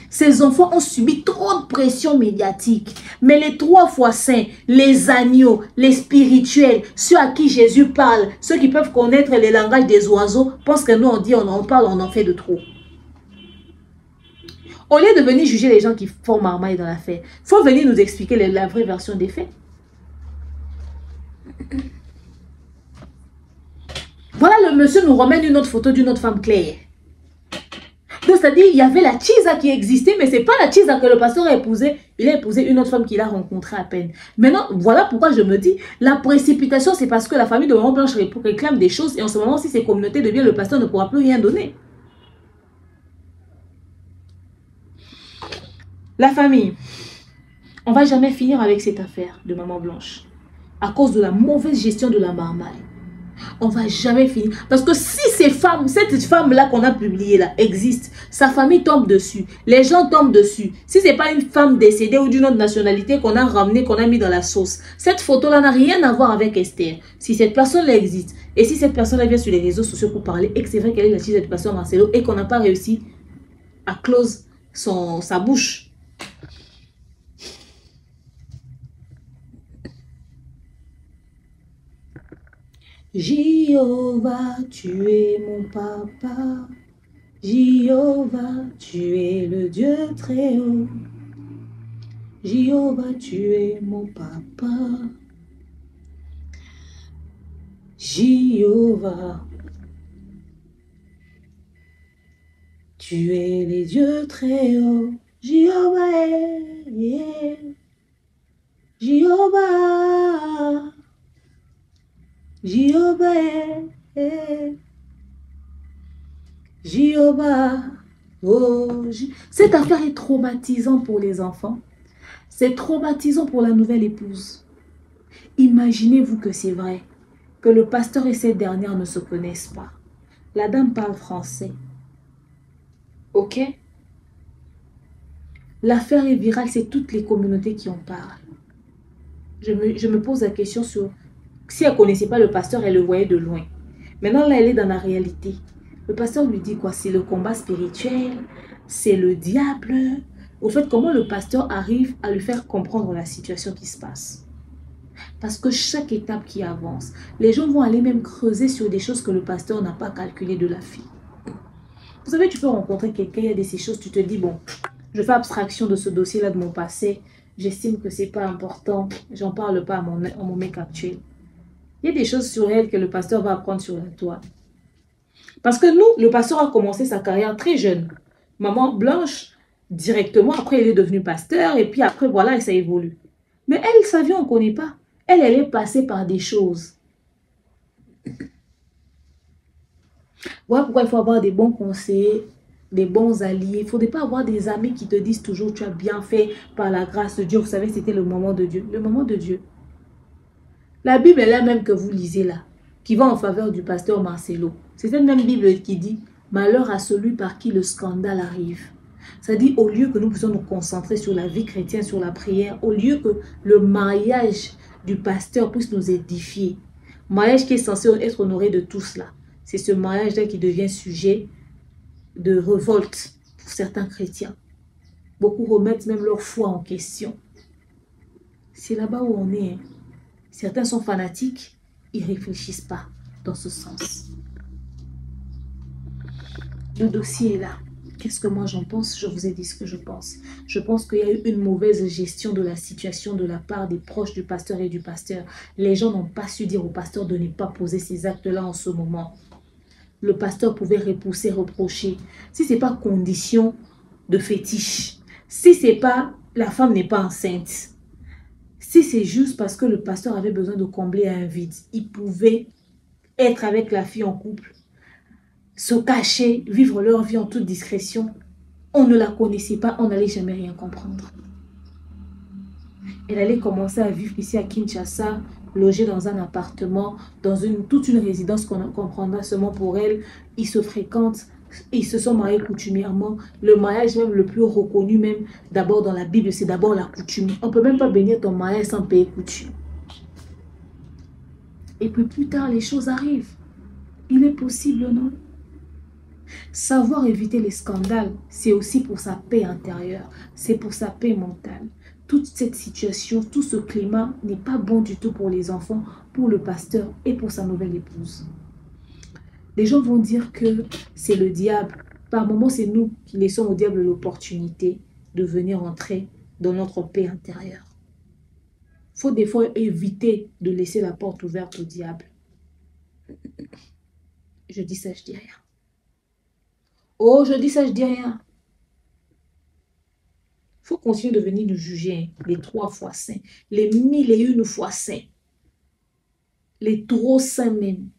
Ces enfants ont subi trop de pression médiatique. Mais les 3 fois saints, les agneaux, les spirituels, ceux à qui Jésus parle, ceux qui peuvent connaître les langages des oiseaux, pensent que nous on dit, on en parle, on en fait de trop. Au lieu de venir juger les gens qui font marmaille dans l'affaire, il faut venir nous expliquer la vraie version des faits. Voilà, le monsieur nous ramène une autre photo d'une autre femme claire. Donc, c'est-à-dire, il y avait la Chisa qui existait, mais ce n'est pas la Chisa que le pasteur a épousée. Il a épousé une autre femme qu'il a rencontrée à peine. Maintenant, voilà pourquoi je me dis, la précipitation, c'est parce que la famille de Maman Blanche réclame des choses, et en ce moment, si ces communautés deviennent, le pasteur ne pourra plus rien donner. La famille, on ne va jamais finir avec cette affaire de Maman Blanche, à cause de la mauvaise gestion de la marmaille. On va jamais finir. Parce que si cette femme-là qu'on a publiée là existe, sa famille tombe dessus, les gens tombent dessus. Si c'est pas une femme décédée ou d'une autre nationalité qu'on a ramenée, qu'on a mis dans la sauce, cette photo-là n'a rien à voir avec Esther. Si cette personne-là existe, et si cette personne-là vient sur les réseaux sociaux pour parler, et que c'est vrai qu'elle est la fille de pasteur Marcelo, et qu'on n'a pas réussi à close sa bouche. Jéhovah, tu es mon papa. Jéhovah, tu es le Dieu très haut. Jéhovah, tu es mon papa. Jéhovah, tu es les dieux très hauts. Jéhovah, Jéhovah. Jéhovah, Jéhovah, oh, cette affaire est traumatisante pour les enfants. C'est traumatisant pour la nouvelle épouse. Imaginez-vous que c'est vrai, que le pasteur et cette dernière ne se connaissent pas. La dame parle français. Ok? L'affaire est virale, c'est toutes les communautés qui en parlent. Je me pose la question sur... Si elle ne connaissait pas le pasteur, elle le voyait de loin. Maintenant, là, elle est dans la réalité. Le pasteur lui dit quoi? C'est le combat spirituel, c'est le diable. Au fait, comment le pasteur arrive à lui faire comprendre la situation qui se passe? Parce que chaque étape qui avance, les gens vont aller même creuser sur des choses que le pasteur n'a pas calculées de la fille. Vous savez, tu peux rencontrer quelqu'un, il y a de ces choses, tu te dis, bon, je fais abstraction de ce dossier-là de mon passé, j'estime que c'est pas important, j'en parle pas à mon mec actuel. Il y a des choses sur elle que le pasteur va apprendre sur la toile. Parce que nous, le pasteur a commencé sa carrière très jeune. Maman blanche, directement, après elle est devenue pasteur, et puis après, voilà, et ça évolue. Mais elle, sa vie, on ne connaît pas. Elle est passée par des choses. Voilà pourquoi il faut avoir des bons conseillers, des bons alliés. Il ne faudrait pas avoir des amis qui te disent toujours, tu as bien fait par la grâce de Dieu. Vous savez, c'était le moment de Dieu. Le moment de Dieu. La Bible est la même que vous lisez là, qui va en faveur du pasteur Marcelo. C'est cette même Bible qui dit « Malheur à celui par qui le scandale arrive ». Ça dit, au lieu que nous puissions nous concentrer sur la vie chrétienne, sur la prière, au lieu que le mariage du pasteur puisse nous édifier, mariage qui est censé être honoré de tout cela, c'est ce mariage-là qui devient sujet de révolte pour certains chrétiens. Beaucoup remettent même leur foi en question. C'est là-bas où on est. Certains sont fanatiques, ils ne réfléchissent pas dans ce sens. Le dossier est là. Qu'est-ce que moi j'en pense? Je vous ai dit ce que je pense. Je pense qu'il y a eu une mauvaise gestion de la situation de la part des proches du pasteur et du pasteur. Les gens n'ont pas su dire au pasteur de ne pas poser ces actes-là en ce moment. Le pasteur pouvait repousser, reprocher. Si ce n'est pas condition de fétiche, si c'est pas, la femme n'est pas enceinte, si c'est juste parce que le pasteur avait besoin de combler un vide, il pouvait être avec la fille en couple, se cacher, vivre leur vie en toute discrétion. On ne la connaissait pas, on n'allait jamais rien comprendre. Elle allait commencer à vivre ici à Kinshasa, logée dans un appartement, dans toute une résidence qu'on comprendra seulement pour elle. Ils se fréquentent, ils se sont mariés coutumièrement. Le mariage même le plus reconnu, même d'abord dans la Bible, c'est d'abord la coutume. On ne peut même pas bénir ton mariage sans payer coutume. Et puis plus tard, les choses arrivent. Il est possible, non? Savoir éviter les scandales, c'est aussi pour sa paix intérieure, c'est pour sa paix mentale. Toute cette situation, tout ce climat n'est pas bon du tout pour les enfants, pour le pasteur et pour sa nouvelle épouse. Les gens vont dire que c'est le diable. Par moments, c'est nous qui laissons au diable l'opportunité de venir entrer dans notre paix intérieure. Il faut des fois éviter de laisser la porte ouverte au diable. Je dis ça, je dis rien. Oh, je dis ça, je dis rien. Il faut continuer de venir nous juger, hein, les 3 fois saints, les 1001 fois saints, les trop saints même.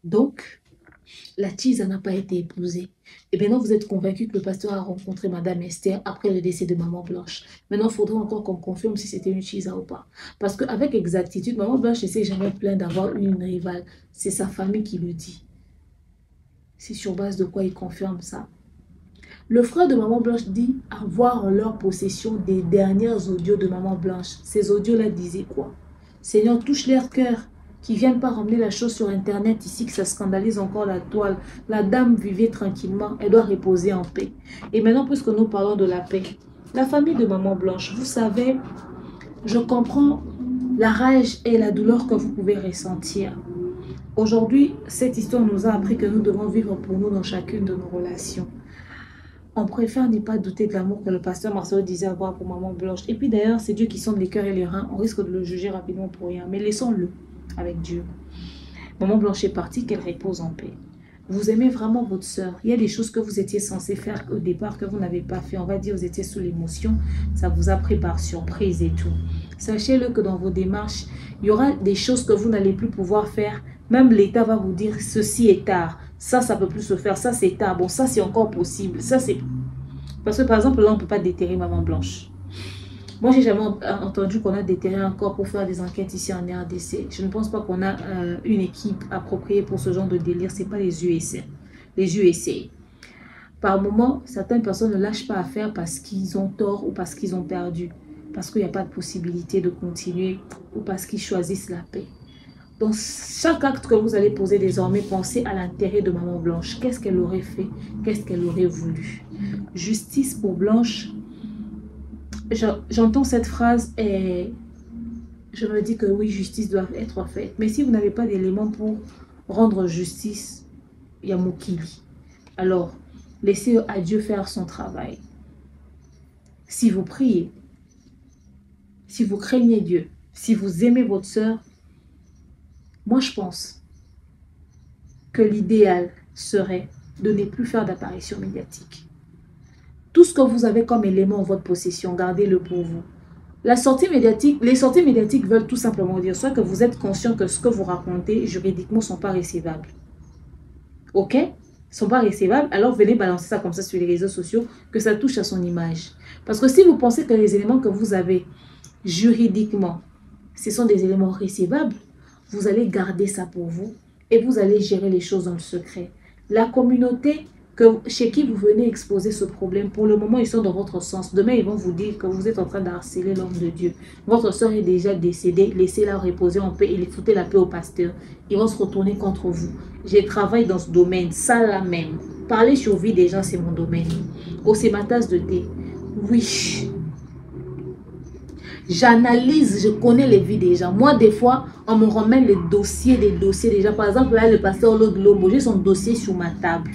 Donc, La Tisa n'a pas été épousée. Et maintenant, vous êtes convaincu que le pasteur a rencontré Madame Esther après le décès de Maman Blanche. Maintenant, il faudrait encore qu'on confirme si c'était une Tisa ou pas. Parce qu'avec exactitude, Maman Blanche ne s'est jamais plaint d'avoir une rivale. C'est sa famille qui le dit. C'est sur base de quoi il confirme ça. Le frère de Maman Blanche dit avoir en leur possession des dernières audios de Maman Blanche. Ces audios-là disaient quoi? Seigneur, touche leur cœur, qui viennent pas ramener la chose sur Internet ici, que ça scandalise encore la toile. La dame vivait tranquillement, elle doit reposer en paix. Et maintenant, puisque nous parlons de la paix, la famille de Maman Blanche, vous savez, je comprends la rage et la douleur que vous pouvez ressentir. Aujourd'hui, cette histoire nous a appris que nous devons vivre pour nous dans chacune de nos relations. On préfère ne pas douter de l'amour que le pasteur Marcelo disait avoir pour Maman Blanche. Et puis d'ailleurs, c'est Dieu qui sonde les cœurs et les reins. On risque de le juger rapidement pour rien. Mais laissons-le avec Dieu. Maman Blanche est partie, qu'elle repose en paix. Vous aimez vraiment votre soeur. Il y a des choses que vous étiez censé faire au départ que vous n'avez pas fait. On va dire vous étiez sous l'émotion. Ça vous a pris par surprise et tout. Sachez-le que dans vos démarches, il y aura des choses que vous n'allez plus pouvoir faire. Même l'État va vous dire ceci est tard. Ça ne peut plus se faire. Ça, c'est tard. Bon, ça, c'est encore possible. Ça, c'est... Parce que, par exemple, là, on ne peut pas déterrer Maman Blanche. Moi, j'ai jamais entendu qu'on a déterré un corps pour faire des enquêtes ici en RDC. Je ne pense pas qu'on a une équipe appropriée pour ce genre de délire. Ce n'est pas les USA. Les USA. Par moment, certaines personnes ne lâchent pas à faire parce qu'ils ont tort ou parce qu'ils ont perdu. Parce qu'il n'y a pas de possibilité de continuer ou parce qu'ils choisissent la paix. Dans chaque acte que vous allez poser désormais, pensez à l'intérêt de Maman Blanche. Qu'est-ce qu'elle aurait fait? Qu'est-ce qu'elle aurait voulu? Justice pour Blanche. J'entends cette phrase et je me dis que oui, justice doit être faite. Mais si vous n'avez pas d'éléments pour rendre justice, il y a Mokili. Alors, laissez à Dieu faire son travail. Si vous priez, si vous craignez Dieu, si vous aimez votre sœur, moi je pense que l'idéal serait de ne plus faire d'apparition médiatique. Tout ce que vous avez comme élément en votre possession, gardez-le pour vous. La sortie médiatique, les sorties médiatiques veulent tout simplement dire soit que vous êtes conscient que ce que vous racontez juridiquement ne sont pas recevables. Ok? Ne sont pas recevables, alors venez balancer ça comme ça sur les réseaux sociaux, que ça touche à son image. Parce que si vous pensez que les éléments que vous avez juridiquement, ce sont des éléments recevables, vous allez garder ça pour vous et vous allez gérer les choses dans le secret. La communauté chez qui vous venez exposer ce problème, pour le moment, ils sont dans votre sens. Demain, ils vont vous dire que vous êtes en train d'harceler l'homme de Dieu. Votre soeur est déjà décédée, laissez-la reposer en paix et foutez la paix au pasteur. Ils vont se retourner contre vous. J'ai travaillé dans ce domaine, ça là même. Parler sur vie des gens, c'est mon domaine. Oh, c'est ma tasse de thé. Oui. J'analyse, je connais les vies des gens. Moi, des fois, on me ramène les dossiers des gens. Par exemple, là, le pasteur Lode Lobo, j'ai son dossier sur ma table.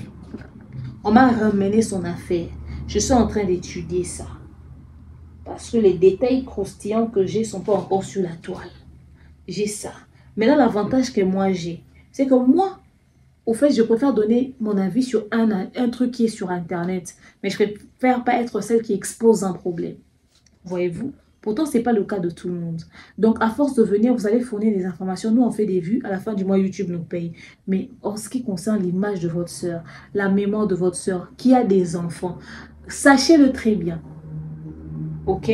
On m'a ramené son affaire. Je suis en train d'étudier ça. Parce que les détails croustillants que j'ai ne sont pas encore sur la toile. J'ai ça. Maintenant, l'avantage que moi j'ai, c'est que moi, au fait, je préfère donner mon avis sur un truc qui est sur Internet. Mais je préfère pas être celle qui expose un problème. Voyez-vous? Pourtant, ce n'est pas le cas de tout le monde. Donc, à force de venir, vous allez fournir des informations. Nous, on fait des vues. À la fin du mois, YouTube nous paye. Mais en ce qui concerne l'image de votre soeur, la mémoire de votre soeur, qui a des enfants, sachez-le très bien. Ok?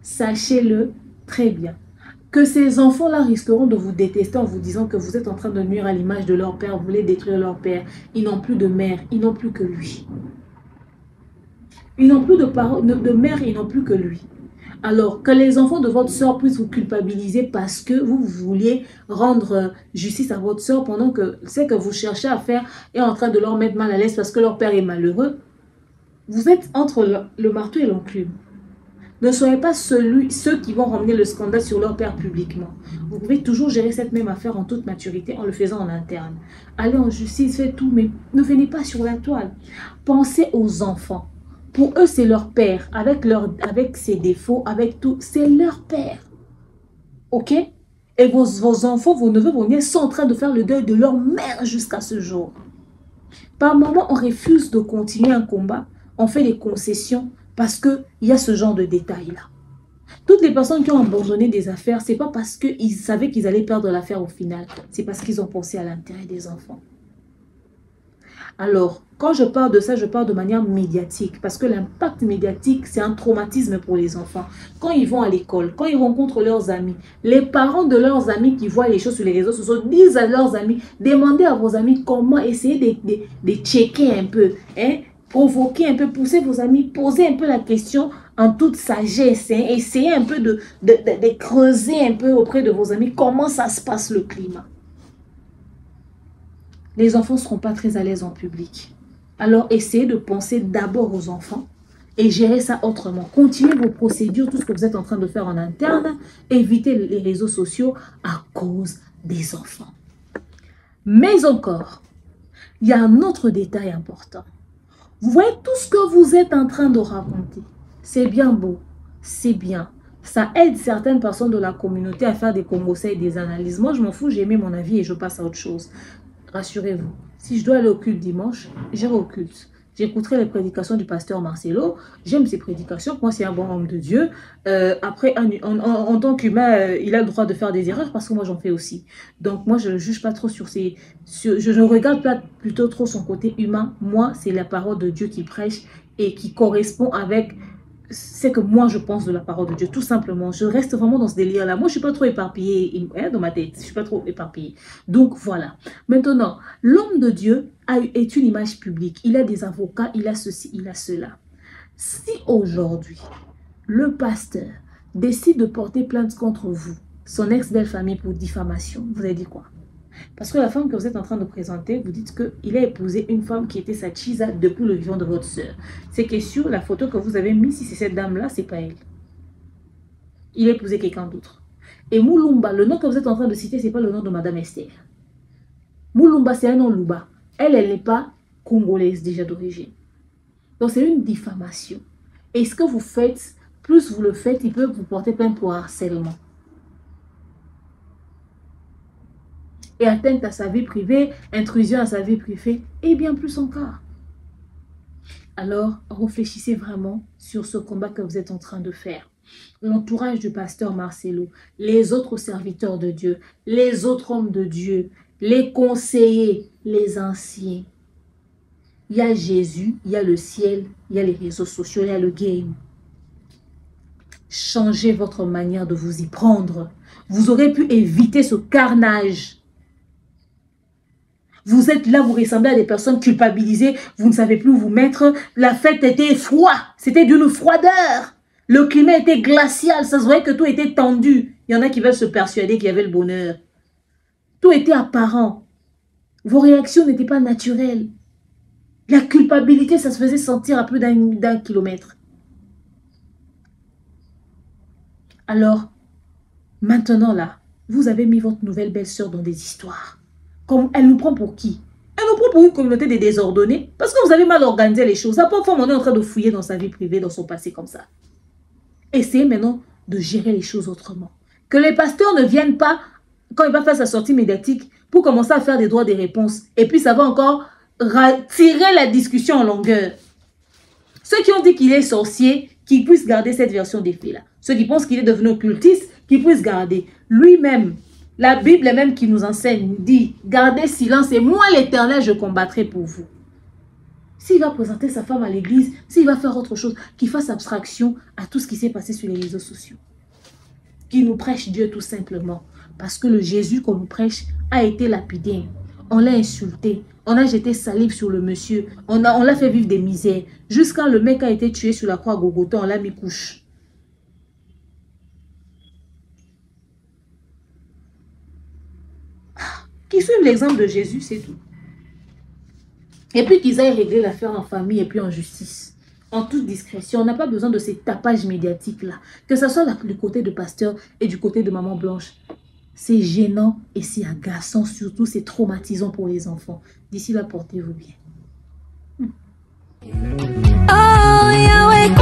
Sachez-le très bien. Que ces enfants-là risqueront de vous détester en vous disant que vous êtes en train de nuire à l'image de leur père. Vous voulez détruire leur père. Ils n'ont plus de mère. Ils n'ont plus que lui. Ils n'ont plus de mère. Ils n'ont plus que lui. Alors, que les enfants de votre soeur puissent vous culpabiliser parce que vous vouliez rendre justice à votre soeur pendant que ce que vous cherchez à faire est en train de leur mettre mal à l'aise parce que leur père est malheureux. Vous êtes entre le marteau et l'enclume. Ne soyez pas ceux qui vont ramener le scandale sur leur père publiquement. Vous pouvez toujours gérer cette même affaire en toute maturité en le faisant en interne. Allez en justice, faites tout, mais ne venez pas sur la toile. Pensez aux enfants. Pour eux, c'est leur père, avec ses défauts, avec tout. C'est leur père. Ok? Et vos enfants, vos neveux, vos nièces sont en train de faire le deuil de leur mère jusqu'à ce jour. Par moment, on refuse de continuer un combat. On fait des concessions parce qu'il y a ce genre de détails-là. Toutes les personnes qui ont abandonné des affaires, ce n'est pas parce qu'ils savaient qu'ils allaient perdre l'affaire au final. C'est parce qu'ils ont pensé à l'intérêt des enfants. Alors, quand je parle de ça, je parle de manière médiatique. Parce que l'impact médiatique, c'est un traumatisme pour les enfants. Quand ils vont à l'école, quand ils rencontrent leurs amis, les parents de leurs amis qui voient les choses sur les réseaux sociaux disent à leurs amis, demandez à vos amis comment essayer de checker un peu, hein, provoquer un peu, pousser vos amis, poser un peu la question en toute sagesse, hein, essayez un peu de creuser un peu auprès de vos amis comment ça se passe le climat. Les enfants ne seront pas très à l'aise en public. Alors, essayez de penser d'abord aux enfants et gérer ça autrement. Continuez vos procédures, tout ce que vous êtes en train de faire en interne. Évitez les réseaux sociaux à cause des enfants. Mais encore, il y a un autre détail important. Vous voyez tout ce que vous êtes en train de raconter. C'est bien beau, c'est bien. Ça aide certaines personnes de la communauté à faire des conseils et des analyses. Moi, je m'en fous, j'ai mis mon avis et je passe à autre chose. Rassurez-vous, si je dois aller au culte dimanche, j'irai au culte. J'écouterai les prédications du pasteur Marcelo. J'aime ses prédications. Moi, c'est un bon homme de Dieu. Après, en tant qu'humain, il a le droit de faire des erreurs parce que moi, j'en fais aussi. Donc, moi, je ne juge pas trop sur ses... je ne regarde pas plutôt trop son côté humain. Moi, c'est la parole de Dieu qui prêche et qui correspond avec... c'est que moi je pense de la parole de Dieu, tout simplement. Je reste vraiment dans ce délire-là. Moi, je ne suis pas trop éparpillée dans ma tête. Je ne suis pas trop éparpillée. Donc, voilà. Maintenant, l'homme de Dieu est une image publique. Il a des avocats, il a ceci, il a cela. Si aujourd'hui, le pasteur décide de porter plainte contre vous, son ex-belle-famille pour diffamation, vous avez dit quoi? Parce que la femme que vous êtes en train de présenter, vous dites qu'il a épousé une femme qui était sa chisa depuis le vivant de votre soeur. C'est que sur la photo que vous avez mise, si c'est cette dame-là, c'est pas elle. Il a épousé quelqu'un d'autre. Et Moulumba, le nom que vous êtes en train de citer, c'est pas le nom de Madame Esther. Moulumba, c'est un nom Luba. Elle n'est pas congolaise déjà d'origine. Donc c'est une diffamation. Et ce que vous faites, plus vous le faites, il peut vous porter plainte pour harcèlement. Et atteinte à sa vie privée, intrusion à sa vie privée, et bien plus encore. Alors, réfléchissez vraiment sur ce combat que vous êtes en train de faire. L'entourage du pasteur Marcelo, les autres serviteurs de Dieu, les autres hommes de Dieu, les conseillers, les anciens. Il y a Jésus, il y a le ciel, il y a les réseaux sociaux, il y a le game. Changez votre manière de vous y prendre. Vous aurez pu éviter ce carnage. Vous êtes là, vous ressemblez à des personnes culpabilisées, vous ne savez plus où vous mettre. La fête était froide, c'était d'une froideur. Le climat était glacial, ça se voyait que tout était tendu. Il y en a qui veulent se persuader qu'il y avait le bonheur. Tout était apparent. Vos réactions n'étaient pas naturelles. La culpabilité, ça se faisait sentir à plus d'un kilomètre. Alors, maintenant là, vous avez mis votre nouvelle belle-sœur dans des histoires. Comme elle nous prend pour qui? Elle nous prend pour une communauté de désordonnés. Parce que vous avez mal organisé les choses. La pauvre femme, on est en train de fouiller dans sa vie privée, dans son passé comme ça. Essayez maintenant de gérer les choses autrement. Que les pasteurs ne viennent pas, quand il va faire sa sortie médiatique, pour commencer à faire des droits des réponses. Et puis ça va encore tirer la discussion en longueur. Ceux qui ont dit qu'il est sorcier, qu'ils puissent garder cette version des faits là. Ceux qui pensent qu'il est devenu occultiste, qu'ils puissent garder. Lui-même, la Bible même qui nous enseigne, dit, gardez silence et moi l'Éternel, je combattrai pour vous. S'il va présenter sa femme à l'église, s'il va faire autre chose, qu'il fasse abstraction à tout ce qui s'est passé sur les réseaux sociaux. Qu'il nous prêche Dieu tout simplement. Parce que le Jésus qu'on nous prêche a été lapidé. On l'a insulté. On a jeté salive sur le monsieur. On l'a fait vivre des misères. Jusqu'à le mec a été tué sur la croix Golgotha, on l'a mis couche. Qu'ils suivent l'exemple de Jésus, c'est tout. Et puis qu'ils aillent régler l'affaire en famille et puis en justice. En toute discrétion. On n'a pas besoin de ces tapages médiatiques-là. Que ce soit du côté de pasteur et du côté de maman Blanche. C'est gênant et c'est agaçant. Surtout, c'est traumatisant pour les enfants. D'ici là, portez-vous bien. Oh, Yahweh,